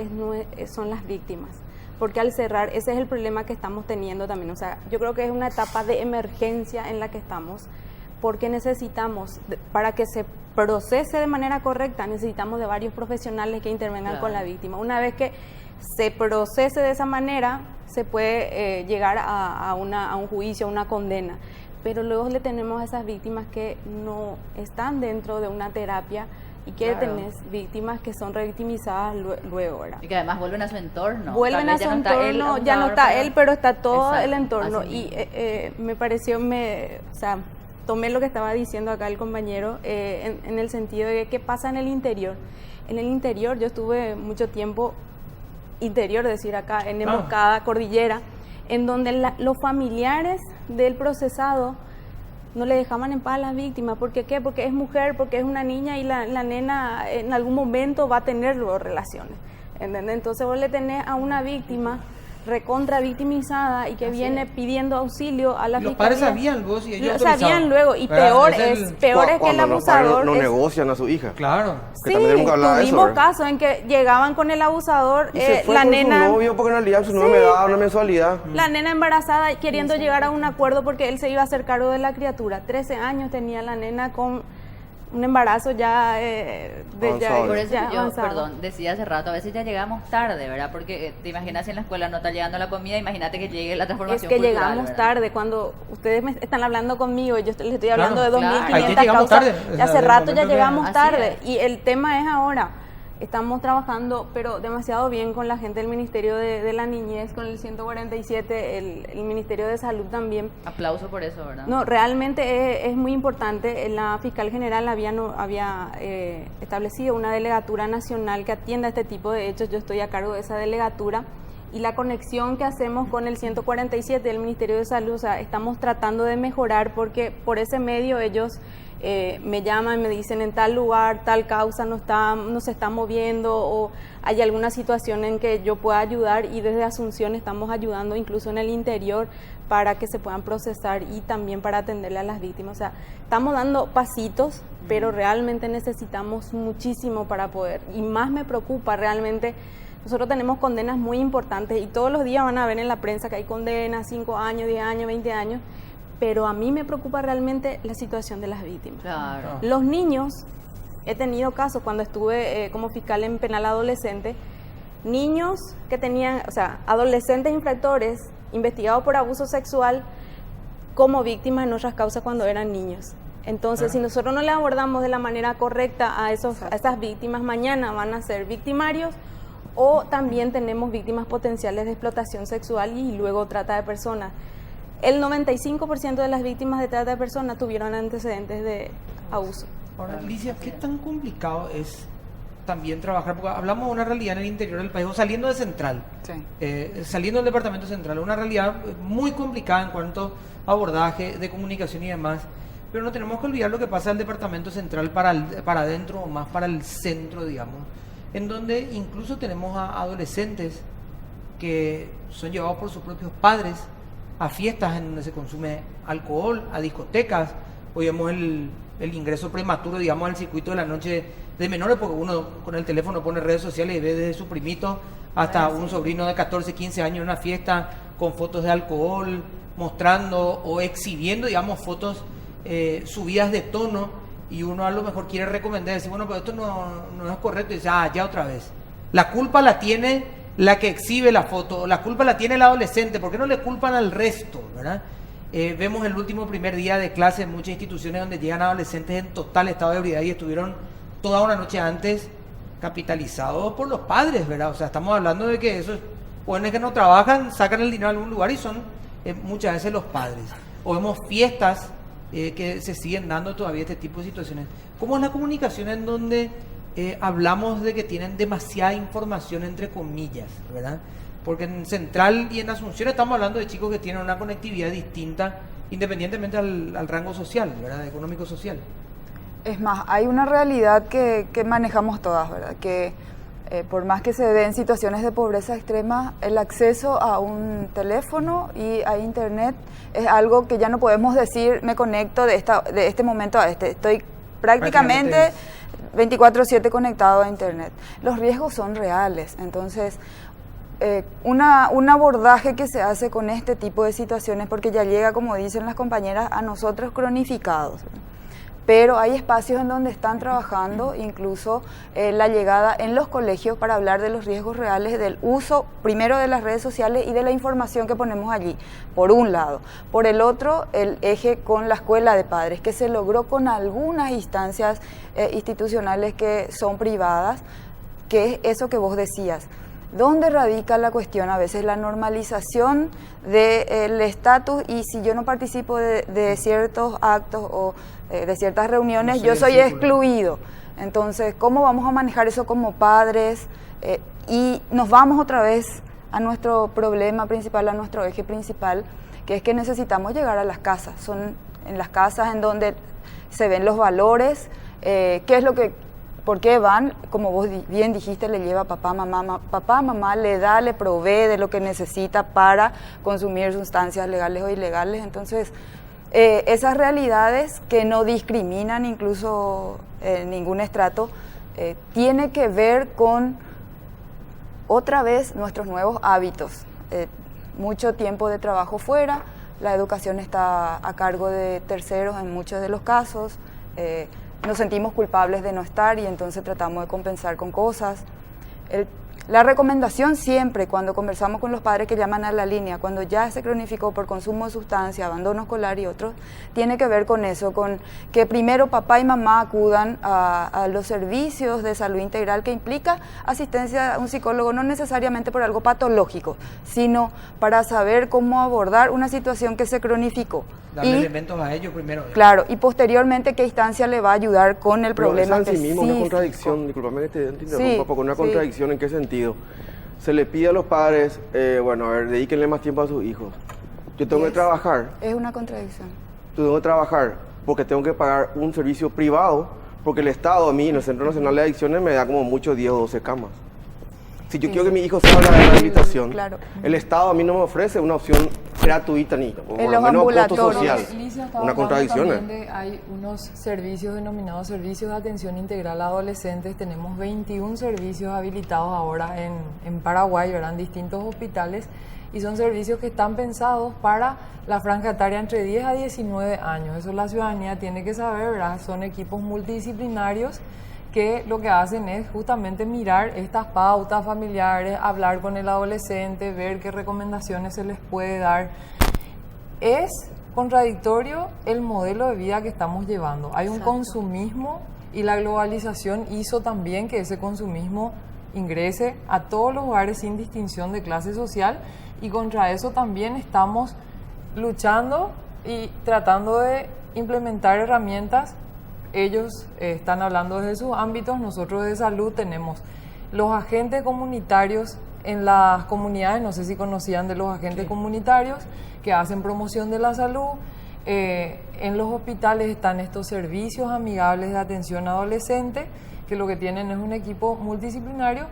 son las víctimas. Porque al cerrar, ese es el problema que estamos teniendo también. O sea, yo creo que es una etapa de emergencia en la que estamos, porque necesitamos, para que se procese de manera correcta, necesitamos de varios profesionales que intervengan con la víctima. Una vez que se procese de esa manera, se puede llegar a un juicio, a una condena. Pero luego le tenemos a esas víctimas que no están dentro de una terapia y que tenés víctimas que son revictimizadas luego, ¿verdad?
Y que además vuelven a su entorno.
Vuelven a su entorno, ya no está él, pero está todo el entorno. Y me pareció, tomé lo que estaba diciendo acá el compañero en el sentido de qué pasa en el interior. En el interior, yo estuve mucho tiempo interior, es decir, acá en Emboscada, Cordillera, en donde los familiares del procesado no le dejaban en paz a las víctimas. ¿Por qué? Porque es mujer, porque es una niña y la nena en algún momento va a tener luego relaciones. ¿Entendés? Entonces vos le tenés a una víctima recontra victimizada y que viene pidiendo auxilio a la
Los
fiscalía.
padres sabían luego si ellos
sabían luego, y
¿verdad?
peor es que el
Cuando
abusador
no negocian a su hija.
Claro.
Que
Sí,
también tenemos que hablar de eso,
tuvimos
¿verdad?
casos en que llegaban con el abusador,
Y se fue
la
con
nena...
su novio porque en realidad su novio me daba una mensualidad.
La nena embarazada queriendo llegar a un acuerdo porque él se iba a hacer cargo de la criatura. 13 años tenía la nena con un embarazo ya
Avanzado.
Por eso
ya
yo,
avanzado.
perdón, decía hace rato, a veces ya llegamos tarde, ¿verdad? Porque te imaginas si en la escuela no está llegando la comida, imagínate que llegue la
Es
transformación
que
cultural,
llegamos
¿verdad?
tarde, cuando ustedes me están hablando conmigo, yo les estoy hablando
Claro,
de
claro.
2.500
Ahí ya llegamos
causas,
tarde,
y hace
del
rato ya
momento que-
llegamos
Así
tarde,
es.
y el tema es ahora, estamos trabajando, pero demasiado bien con la gente del Ministerio de la Niñez, con el 147, el Ministerio de Salud también.
Aplauso por eso, ¿verdad?
No, realmente es muy importante. La fiscal general había establecido una delegatura nacional que atienda este tipo de hechos. Yo estoy a cargo de esa delegatura y la conexión que hacemos con el 147 del Ministerio de Salud, o sea, estamos tratando de mejorar porque por ese medio ellos me llaman, me dicen en tal lugar, tal causa no se está moviendo o hay alguna situación en que yo pueda ayudar, y desde Asunción estamos ayudando incluso en el interior para que se puedan procesar y también para atenderle a las víctimas. O sea, estamos dando pasitos, pero realmente necesitamos muchísimo para poder, y más me preocupa realmente. Nosotros tenemos condenas muy importantes y todos los días van a ver en la prensa que hay condenas, 5 años, 10 años, 20 años, pero a mí me preocupa realmente la situación de las víctimas.
Claro.
Los niños, he tenido casos cuando estuve como fiscal en penal adolescente, niños que tenían, o sea, adolescentes infractores investigados por abuso sexual como víctimas en otras causas cuando eran niños. Entonces, si nosotros no le abordamos de la manera correcta a esas víctimas, mañana van a ser victimarios, o también tenemos víctimas potenciales de explotación sexual y luego trata de personas. El 95% de las víctimas de trata de personas tuvieron antecedentes de abuso.
Ahora, Alicia, ¿qué tan complicado es también trabajar? Porque hablamos de una realidad en el interior del país, o saliendo de Central, saliendo del departamento central, una realidad muy complicada en cuanto a abordaje de comunicación y demás, pero no tenemos que olvidar lo que pasa en el departamento central para adentro o más para el centro, digamos, en donde incluso tenemos a adolescentes que son llevados por sus propios padres a fiestas en donde se consume alcohol, a discotecas. Hoy vemos el ingreso prematuro, digamos, al circuito de la noche de menores, porque uno con el teléfono pone redes sociales y ve desde su primito hasta un sobrino de 14, 15 años en una fiesta con fotos de alcohol, mostrando o exhibiendo, digamos, fotos subidas de tono, y uno a lo mejor quiere recomendar, decir, bueno, pero esto no es correcto, y dice, ya otra vez. La culpa la tiene la que exhibe la foto, la culpa la tiene el adolescente, ¿por qué no le culpan al resto, verdad? Vemos el último primer día de clase en muchas instituciones donde llegan adolescentes en total estado de ebriedad y estuvieron toda una noche antes capitalizados por los padres, ¿verdad? O sea, estamos hablando de que esos jóvenes que no trabajan sacan el dinero a algún lugar y son muchas veces los padres. O vemos fiestas que se siguen dando todavía este tipo de situaciones. ¿Cómo es la comunicación en donde hablamos de que tienen demasiada información, entre comillas, ¿verdad? Porque en Central y en Asunción estamos hablando de chicos que tienen una conectividad distinta independientemente al rango social, ¿verdad? Económico-social.
Es más, hay una realidad que manejamos todas, ¿verdad? Que por más que se den situaciones de pobreza extrema, el acceso a un teléfono y a internet es algo que ya no podemos decir me conecto de este momento a este. Estoy prácticamente 24/7 conectado a internet. Los riesgos son reales, entonces un abordaje que se hace con este tipo de situaciones, porque ya llega, como dicen las compañeras, a nosotros cronificados. Pero hay espacios en donde están trabajando, incluso la llegada en los colegios para hablar de los riesgos reales del uso, primero de las redes sociales y de la información que ponemos allí, por un lado. Por el otro, el eje con la escuela de padres, que se logró con algunas instancias institucionales que son privadas, que es eso que vos decías. ¿Dónde radica la cuestión? A veces la normalización del estatus, y si yo no participo de ciertos actos o de ciertas reuniones, yo soy excluido. Entonces, ¿cómo vamos a manejar eso como padres? Y nos vamos otra vez a nuestro problema principal, a nuestro eje principal, que es que necesitamos llegar a las casas. Son en las casas en donde se ven los valores, qué es lo que... ¿Por qué van? Como vos bien dijiste, le lleva papá, mamá le da, le provee de lo que necesita para consumir sustancias legales o ilegales. Entonces, esas realidades que no discriminan incluso ningún estrato, tiene que ver con, otra vez, nuestros nuevos hábitos. Mucho tiempo de trabajo fuera, la educación está a cargo de terceros en muchos de los casos, nos sentimos culpables de no estar y entonces tratamos de compensar con cosas. La recomendación siempre, cuando conversamos con los padres que llaman a la línea, cuando ya se cronificó por consumo de sustancia, abandono escolar y otros, tiene que ver con eso, con que primero papá y mamá acudan a los servicios de salud integral, que implica asistencia a un psicólogo, no necesariamente por algo patológico, sino para saber cómo abordar una situación que se cronificó.
Darle elementos a ellos primero.
Claro, y posteriormente qué instancia le va a ayudar con el problema
en sí
específico.
mismo una contradicción, discúlpame que te interrumpa,
Sí,
porque una
sí.
contradicción, ¿en qué sentido? Se le pide a los padres, bueno, a ver, dedíquenle más tiempo a sus hijos. Yo tengo que trabajar,
Es una contradicción.
yo tengo que trabajar porque tengo que pagar un servicio privado, porque el Estado a mí, en el Centro Nacional de Adicciones, me da como mucho 10 o 12 camas. Si yo quiero que mi hijo salga de la rehabilitación,
Claro.
el Estado a mí no me ofrece una opción gratuita ni, o por
En
lo
los
menos costo
ambulatorios.
social.
Licia estaba
Una
hablando
contradicción.
también de- hay unos servicios denominados servicios de atención integral a adolescentes. Tenemos 21 servicios habilitados ahora en Paraguay, ¿verdad? En distintos hospitales, y son servicios que están pensados para la franja etaria entre 10 a 19 años. Eso la ciudadanía tiene que saber, ¿verdad? Son equipos multidisciplinarios que lo que hacen es justamente mirar estas pautas familiares, hablar con el adolescente, ver qué recomendaciones se les puede dar. Es contradictorio el modelo de vida que estamos llevando. Hay un consumismo, y la globalización hizo también que ese consumismo ingrese a todos los hogares sin distinción de clase social, y contra eso también estamos luchando y tratando de implementar herramientas. Ellos están hablando desde sus ámbitos, nosotros de salud tenemos los agentes comunitarios en las comunidades, no sé si conocían de los agentes comunitarios que hacen promoción de la salud. En los hospitales están estos servicios amigables de atención adolescente, que lo que tienen es un equipo multidisciplinario,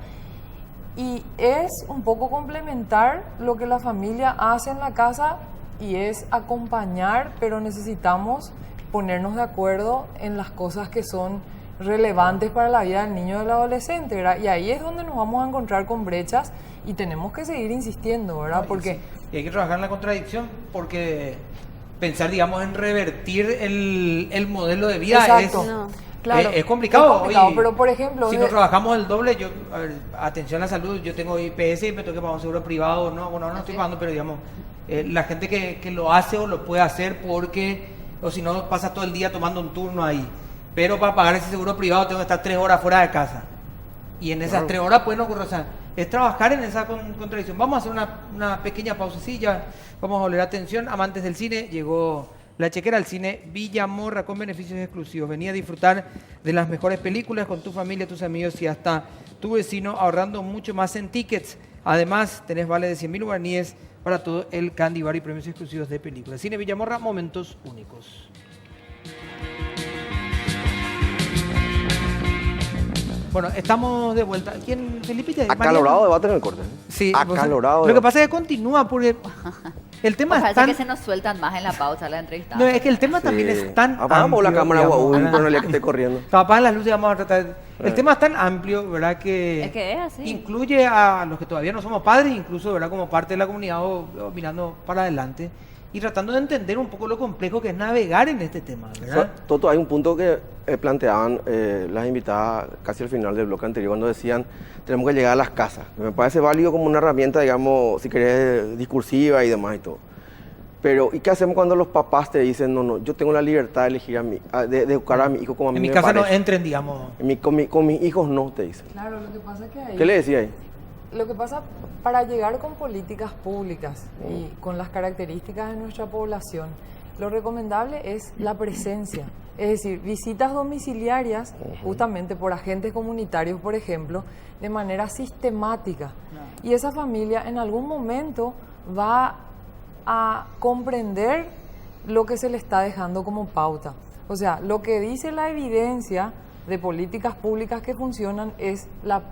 y es un poco complementar lo que la familia hace en la casa, y es acompañar, pero necesitamos ponernos de acuerdo en las cosas que son relevantes para la vida del niño y del adolescente, ¿verdad? Y ahí es donde nos vamos a encontrar con brechas, y tenemos que seguir insistiendo, ¿verdad? Porque
Y hay que trabajar en la contradicción, porque pensar, digamos, en revertir el modelo de vida
Exacto.
es,
No,
claro.
es complicado.
Es complicado,
Hoy,
pero, por ejemplo,
si
de-
no trabajamos el doble, yo, a ver, atención a la salud, yo tengo IPS y me tengo que pagar un seguro privado, no, bueno, no estoy pagando, pero digamos, la gente que lo hace o lo puede hacer porque, o si no, pasa todo el día tomando un turno ahí. Pero para pagar ese seguro privado tengo que estar 3 horas fuera de casa. Y en esas 3 horas pueden ocurrir, o sea, es trabajar en esa contradicción. Vamos a hacer una pequeña pausecilla, vamos a volver atención. Amantes del cine, llegó La Chequera al cine Villamorra con beneficios exclusivos. Venía a disfrutar de las mejores películas con tu familia, tus amigos y hasta tu vecino, ahorrando mucho más en tickets. Además, tenés vale de 100.000 guaraníes para todo el candy bar y premios exclusivos de películas. Cine Villamorra, momentos únicos. Bueno, estamos de vuelta. ¿Quién, Felipe?
Acalorado debate en el corte.
Sí.
Acalorado
Lo que
debate.
pasa es que continúa porque el tema es
Parece
tan...
que se nos sueltan más en la pausa la entrevista.
No, es que el tema también
Sí.
es tan
Apagamos la
amplio,
cámara,
digamos,
guau,
¿verdad?
pero no le que esté corriendo.
Apagan las luces y vamos a tratar... El
Eh.
tema es tan amplio, ¿verdad?
Es que es así.
Incluye a los que todavía no somos padres, incluso, ¿verdad? Como parte de la comunidad o mirando para adelante y tratando de entender un poco lo complejo que es navegar en este tema, ¿verdad?
Toto, hay un punto que planteaban las invitadas casi al final del bloque anterior cuando decían tenemos que llegar a las casas. Me parece válido como una herramienta, digamos, si querés, discursiva y demás y todo. Pero, ¿y qué hacemos cuando los papás te dicen, no, yo tengo la libertad de elegir de educar a mi hijo como a mí
En mi
me
casa no
parece?
entren, digamos.
Con mis hijos no, te dicen.
Claro, lo que pasa es que ahí...
¿Qué le decía ahí?
Lo que pasa, para llegar con políticas públicas y con las características de nuestra población, lo recomendable es la presencia. Es decir, visitas domiciliarias, justamente por agentes comunitarios, por ejemplo, de manera sistemática. Y esa familia en algún momento va a comprender lo que se le está dejando como pauta. O sea, lo que dice la evidencia de políticas públicas que funcionan es la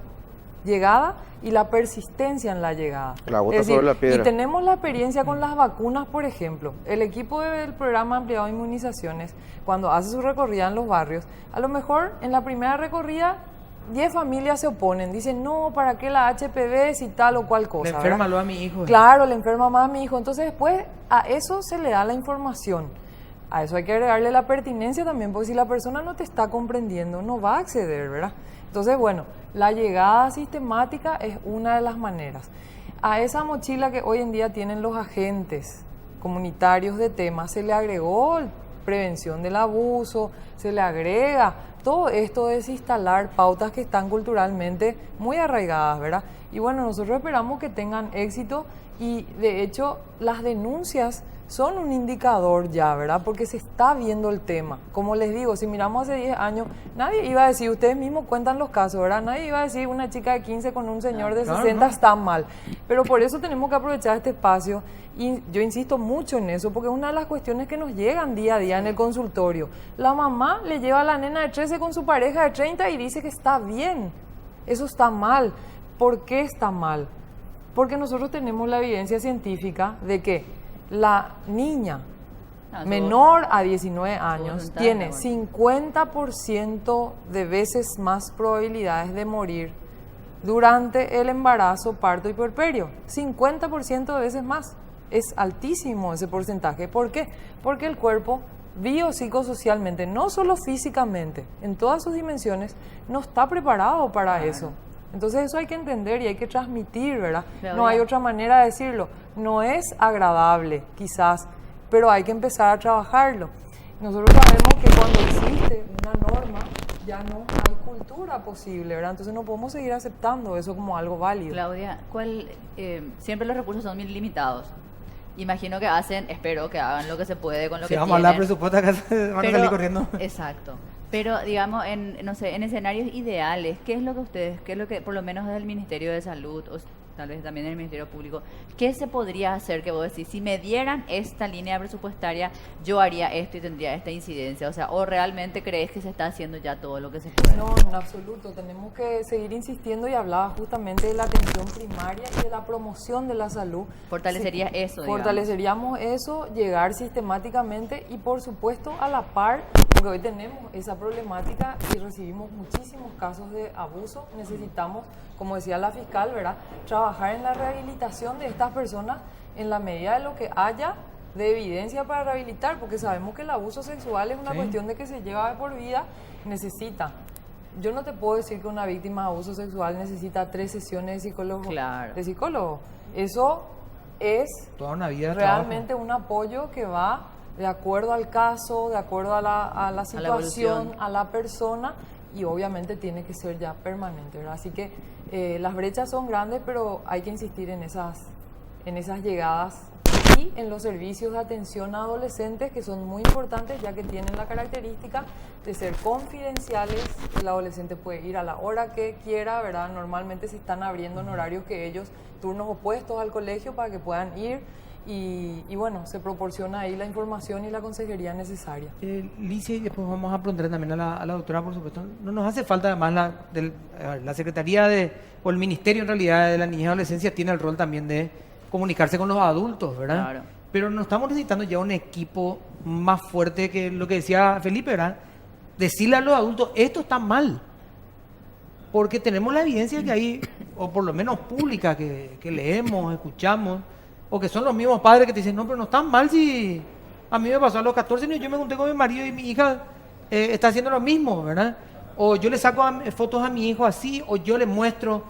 llegada y la persistencia en la llegada.
La gota
Es decir,
sobre la piedra.
y tenemos la experiencia con las vacunas, por ejemplo. El equipo del programa ampliado de inmunizaciones, cuando hace su recorrida en los barrios, a lo mejor en la primera recorrida 10 familias se oponen, dicen, no, ¿para qué la HPV si tal o cual cosa?
Le enferma
¿verdad?
a mi hijo.
Claro, le enferma más a mi hijo. Entonces después a eso se le da la información. A eso hay que agregarle la pertinencia también, porque si la persona no te está comprendiendo, no va a acceder, ¿verdad? Entonces, bueno, la llegada sistemática es una de las maneras. A esa mochila que hoy en día tienen los agentes comunitarios de temas, se le agregó prevención del abuso, se le agrega todo esto de desinstalar pautas que están culturalmente muy arraigadas, ¿verdad? Y bueno, nosotros esperamos que tengan éxito y de hecho las denuncias son un indicador ya, ¿verdad? Porque se está viendo el tema. Como les digo, si miramos hace 10 años, nadie iba a decir, ustedes mismos cuentan los casos, ¿verdad? Nadie iba a decir una chica de 15 con un señor de
Claro,
60
no.
está mal. Pero por eso tenemos que aprovechar este espacio y yo insisto mucho en eso, porque es una de las cuestiones que nos llegan día a día en el consultorio. La mamá le lleva a la nena de 13 con su pareja de 30 y dice que está bien. Eso está mal. ¿Por qué está mal? Porque nosotros tenemos la evidencia científica de que la niña menor a 19 años tiene 50% de veces más probabilidades de morir durante el embarazo, parto y puerperio. 50% de veces más. Es altísimo ese porcentaje. ¿Por qué? Porque el cuerpo biopsicosocialmente, no solo físicamente, en todas sus dimensiones, no está preparado para eso. Entonces eso hay que entender y hay que transmitir, ¿verdad?
Claro.
No hay otra manera de decirlo. No es agradable, quizás, pero hay que empezar a trabajarlo. Nosotros sabemos que cuando existe una norma, ya no hay cultura posible, ¿verdad? Entonces no podemos seguir aceptando eso como algo válido.
Claudia, siempre los recursos son bien limitados. Imagino que espero que hagan lo que se puede con lo
Si
que
vamos a hablar de
tienen.
presupuesto, acá van a salir corriendo.
Exacto. Pero digamos, no sé, en escenarios ideales, ¿qué es lo que por lo menos desde el Ministerio de Salud o tal vez también del Ministerio Público, qué se podría hacer que vos decís, si me dieran esta línea presupuestaria, yo haría esto y tendría esta incidencia? O sea, ¿o realmente crees que se está haciendo ya todo lo que se puede?
No, en absoluto. Tenemos que seguir insistiendo y hablaba justamente de la atención primaria y de la promoción de la salud.
Fortalecería eso, digamos.
Fortaleceríamos eso, llegar sistemáticamente y por supuesto a la par, porque hoy tenemos esa problemática y recibimos muchísimos casos de abuso. Necesitamos, como decía la fiscal, ¿verdad?, trabajar en la rehabilitación de estas personas en la medida de lo que haya de evidencia para rehabilitar, porque sabemos que el abuso sexual es una
Sí.
cuestión de que se lleva de por vida, necesita. Yo no te puedo decir que una víctima de abuso sexual necesita 3 sesiones de psicólogo.
Claro.
De psicólogo. Eso es
Toda una vida de
realmente un apoyo que va de acuerdo al caso, de acuerdo a la situación,
evolución.
a la persona, y obviamente tiene que ser ya permanente, ¿verdad? Así que las brechas son grandes, pero hay que insistir en esas llegadas y en los servicios de atención a adolescentes, que son muy importantes ya que tienen la característica de ser confidenciales. El adolescente puede ir a la hora que quiera, ¿verdad? Normalmente se están abriendo en horarios que ellos, turnos opuestos al colegio, para que puedan ir y bueno, se proporciona ahí la información y la consejería necesaria.
Licia, y después vamos a preguntar también a la doctora, por supuesto. No nos hace falta además la Secretaría o el Ministerio en realidad de la Niñez y Adolescencia tiene el rol también de comunicarse con los adultos, ¿verdad?
Claro.
Pero no estamos necesitando ya un equipo más fuerte que lo que decía Felipe, ¿verdad? Decirle a los adultos, esto está mal. Porque tenemos la evidencia que hay, o por lo menos pública, que leemos, escuchamos, o que son los mismos padres que te dicen, no, pero no está mal si a mí me pasó a los 14 años, yo me junté con mi marido y mi hija está haciendo lo mismo, ¿verdad? O yo le saco fotos a mi hijo así, o yo le muestro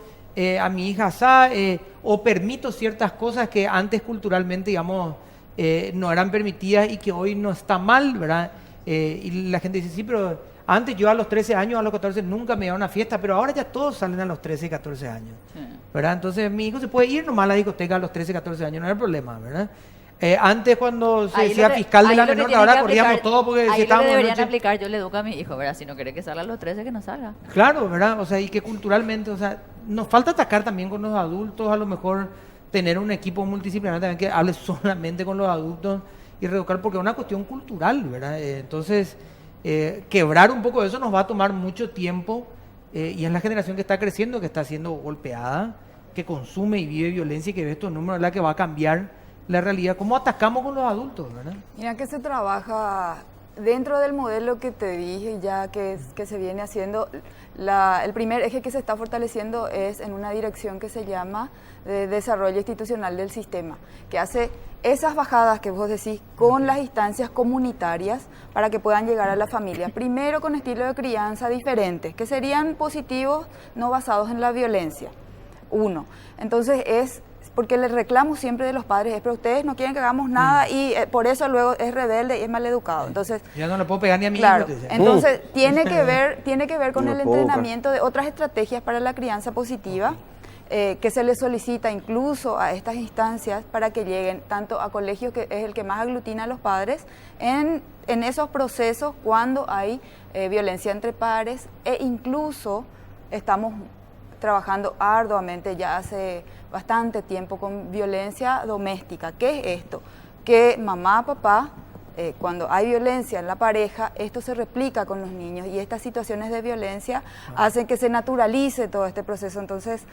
a mi hija así, o permito ciertas cosas que antes culturalmente, digamos, no eran permitidas y que hoy no está mal, ¿verdad? Y la gente dice, sí, pero antes yo a los 13 años, a los 14 nunca me iba a una fiesta, pero ahora ya todos salen a los 13 y 14 años,
Sí.
¿verdad? Entonces mi hijo se puede ir nomás a la discoteca a los 13 y 14 años, no hay problema, ¿verdad? Antes cuando se
Ahí
decía
lo que-
fiscal de
ahí
la
lo que
menor,
tiene
ahora
que
corríamos
aplicar-
todo porque
ahí
si
lo que
estábamos de
deberían
noche.
aplicar, yo le educo a mi hijo, ¿verdad? Si no quiere que salga a los 13, que no salga.
Claro, ¿verdad? O sea, y que culturalmente, o sea, nos falta atacar también con los adultos, a lo mejor tener un equipo multidisciplinario también que hable solamente con los adultos y reeducar, porque es una cuestión cultural, ¿verdad? Entonces, quebrar un poco de eso nos va a tomar mucho tiempo y es la generación que está creciendo, que está siendo golpeada, que consume y vive violencia y que ve estos números, la que va a cambiar la realidad. ¿Cómo atacamos con los adultos, verdad?
Mira que se trabaja dentro del modelo que te dije ya que se viene haciendo. El primer eje que se está fortaleciendo es en una dirección que se llama de desarrollo institucional del sistema, que hace esas bajadas que vos decís con las instancias comunitarias para que puedan llegar a la familia. Primero con estilo de crianza diferentes, que serían positivos, no basados en la violencia. Uno. Entonces es porque el reclamo siempre de los padres es, pero ustedes no quieren que hagamos nada y por eso luego es rebelde y es maleducado. Entonces,
Ya no le puedo pegar ni a mi
claro,
hijo. te dice.
entonces tiene que ver con
No
el
me puedo
entrenamiento de otras estrategias para la crianza positiva que se les solicita incluso a estas instancias para que lleguen tanto a colegios, que es el que más aglutina a los padres, en esos procesos cuando hay violencia entre pares e incluso estamos trabajando arduamente ya hace bastante tiempo con violencia doméstica. ¿Qué es esto? Que mamá, papá, cuando hay violencia en la pareja, esto se replica con los niños y estas situaciones de violencia hacen que se naturalice todo este proceso. Entonces,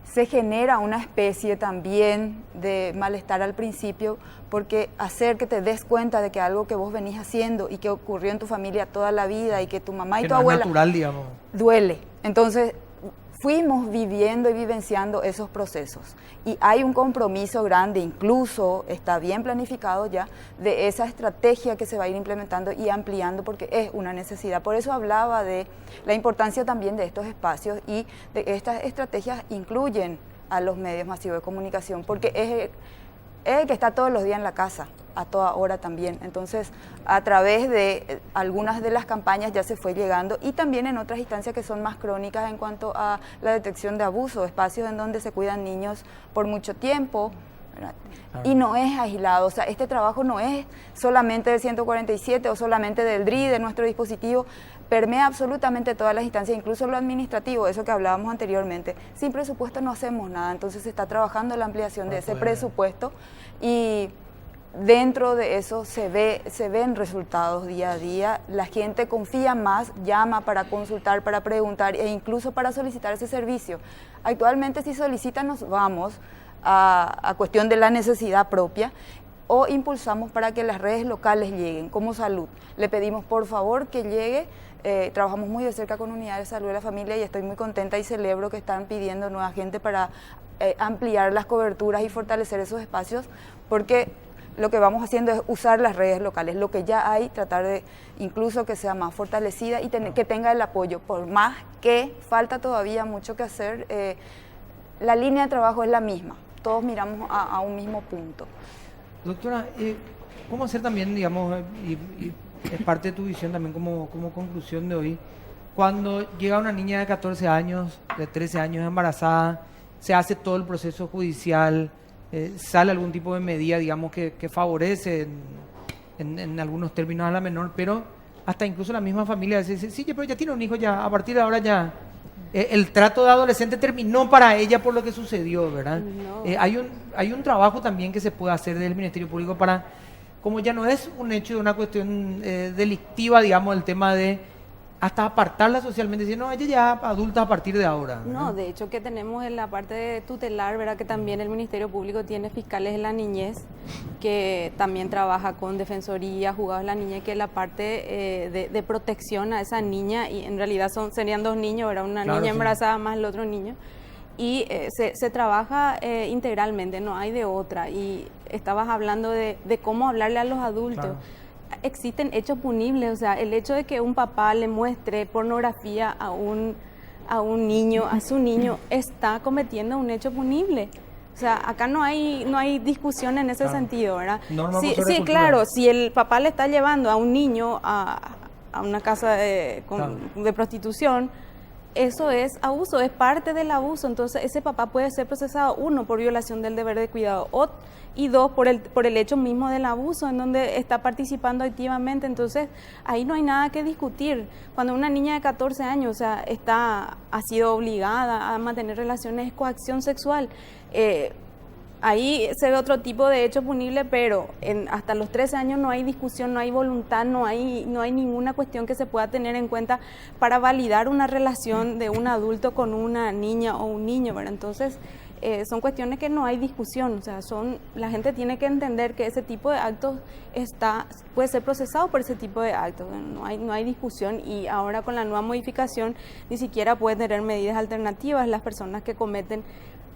se genera una especie también de malestar al principio, porque hacer que te des cuenta de que algo que vos venís haciendo y que ocurrió en tu familia toda la vida y que tu mamá y
Que
tu
no es
abuela
natural, digamos.
duele. Entonces, fuimos viviendo y vivenciando esos procesos. Y hay un compromiso grande, incluso está bien planificado ya, de esa estrategia que se va a ir implementando y ampliando porque es una necesidad. Por eso hablaba de la importancia también de estos espacios y de estas estrategias incluyen a los medios masivos de comunicación, porque es el que está todos los días en la casa, a toda hora también. Entonces, a través de algunas de las campañas ya se fue llegando y también en otras instancias que son más crónicas en cuanto a la detección de abuso, espacios en donde se cuidan niños por mucho tiempo, ¿verdad? Y no es aislado, o sea, este trabajo no es solamente del 147 o solamente del DRI, de nuestro dispositivo, permea absolutamente todas las instancias, incluso lo administrativo, eso que hablábamos anteriormente. Sin presupuesto no hacemos nada, entonces se está trabajando la ampliación de ese presupuesto y dentro de eso se ven resultados día a día, la gente confía más, llama para consultar, para preguntar e incluso para solicitar ese servicio. Actualmente si solicitan nos vamos a cuestión de la necesidad propia o impulsamos para que las redes locales lleguen, como salud. Le pedimos por favor que llegue, trabajamos muy de cerca con unidades de salud de la familia y estoy muy contenta y celebro que están pidiendo nueva gente para ampliar las coberturas y fortalecer esos espacios, porque lo que vamos haciendo es usar las redes locales, lo que ya hay, tratar de incluso que sea más fortalecida y que tenga el apoyo, por más que falta todavía mucho que hacer, la línea de trabajo es la misma, todos miramos a un mismo punto.
Doctora, ¿cómo hacer también, digamos, y es parte de tu visión también como conclusión de hoy, cuando llega una niña de 14 años, de 13 años embarazada, se hace todo el proceso judicial, sale algún tipo de medida, digamos, que favorece en algunos términos a la menor, pero hasta incluso la misma familia dice, sí, pero ya tiene un hijo, ya a partir de ahora ya el trato de adolescente terminó para ella por lo que sucedió, ¿verdad?
No.
Hay un trabajo también que se puede hacer del Ministerio Público para, como ya no es un hecho de una cuestión delictiva, digamos, el tema de hasta apartarla socialmente, decir, no, ella ya adulta a partir de ahora. ¿verdad?
No, de hecho que tenemos en la parte de tutelar, ¿verdad? Que también el Ministerio Público tiene fiscales de la niñez, que también trabaja con defensoría, juzgados de la niñez, que es la parte de protección a esa niña, y en realidad serían dos niños, ¿verdad? Una
Claro,
niña
sí.
embarazada más el otro niño, y se trabaja integralmente, no hay de otra, y estabas hablando de cómo hablarle a los adultos.
Claro.
Existen hechos punibles, o sea, el hecho de que un papá le muestre pornografía a un niño, a su niño, está cometiendo un hecho punible. O sea, acá no hay discusión en ese
Claro.
sentido, ¿verdad?
Norma
Sí,
motora
sí,
cultural.
claro, si el papá le está llevando a un niño a una casa
Claro.
de prostitución, eso es abuso, es parte del abuso. Entonces, ese papá puede ser procesado, uno, por violación del deber de cuidado, y dos, por el hecho mismo del abuso, en donde está participando activamente. Entonces, ahí no hay nada que discutir. Cuando una niña de 14 años, o sea, ha sido obligada a mantener relaciones, es coacción sexual. Ahí se ve otro tipo de hecho punible, pero hasta los 13 años no hay discusión, no hay voluntad, no hay ninguna cuestión que se pueda tener en cuenta para validar una relación de un adulto con una niña o un niño, ¿verdad? Entonces, son cuestiones que no hay discusión, o sea, la gente tiene que entender que ese tipo de actos puede ser procesado por ese tipo de actos, no hay discusión, y ahora con la nueva modificación ni siquiera pueden tener medidas alternativas las personas que cometen.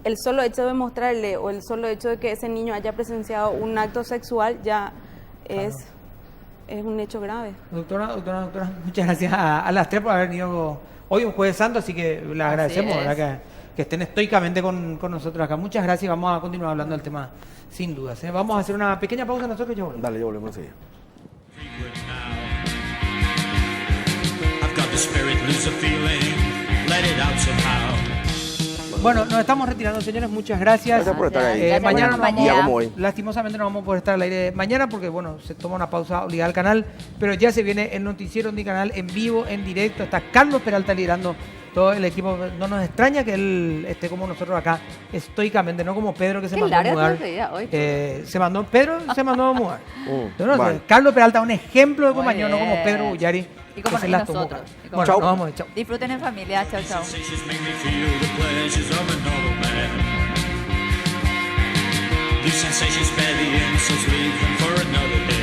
El solo hecho de mostrarle o el solo hecho de que ese niño haya presenciado un acto sexual ya es un hecho grave.
Doctora, muchas gracias a las tres por haber venido hoy un Jueves Santo, así que le agradecemos,
es.
¿verdad? Que estén estoicamente con nosotros acá. Muchas gracias, vamos a continuar hablando del tema sin dudas. Vamos a hacer una pequeña pausa nosotros y ya volvemos.
Dale, ya volvemos enseguida.
I've got the spirit, lose a feeling, let it out somehow.
Bueno, nos estamos retirando, señores, muchas gracias.
Gracias por estar ahí.
Gracias por
Mañana
la
nos
compañía.
Día como hoy.
lastimosamente no vamos a poder estar al aire mañana porque, bueno, se toma una pausa obligada al canal, pero ya se viene el noticiero en mi canal en vivo, en directo. Está Carlos Peralta liderando todo el equipo. No nos extraña que él esté como nosotros acá estoicamente, no como Pedro que se
Qué
mandó a
larga
mudar.
tu despedida hoy.
Pedro se mandó a mudar. Entonces,
Vale.
Carlos Peralta, un ejemplo de
Muy
compañero, no como
bien.
Pedro Bullari,
Y como
que se las tomó.
nosotros. Y como
Bueno,
Chau.
nos vamos, chao.
Disfruten en familia. Chao, chao.
Sensations make me feel the pleasures of a normal man. These sensations bear the insults, leave them for another day.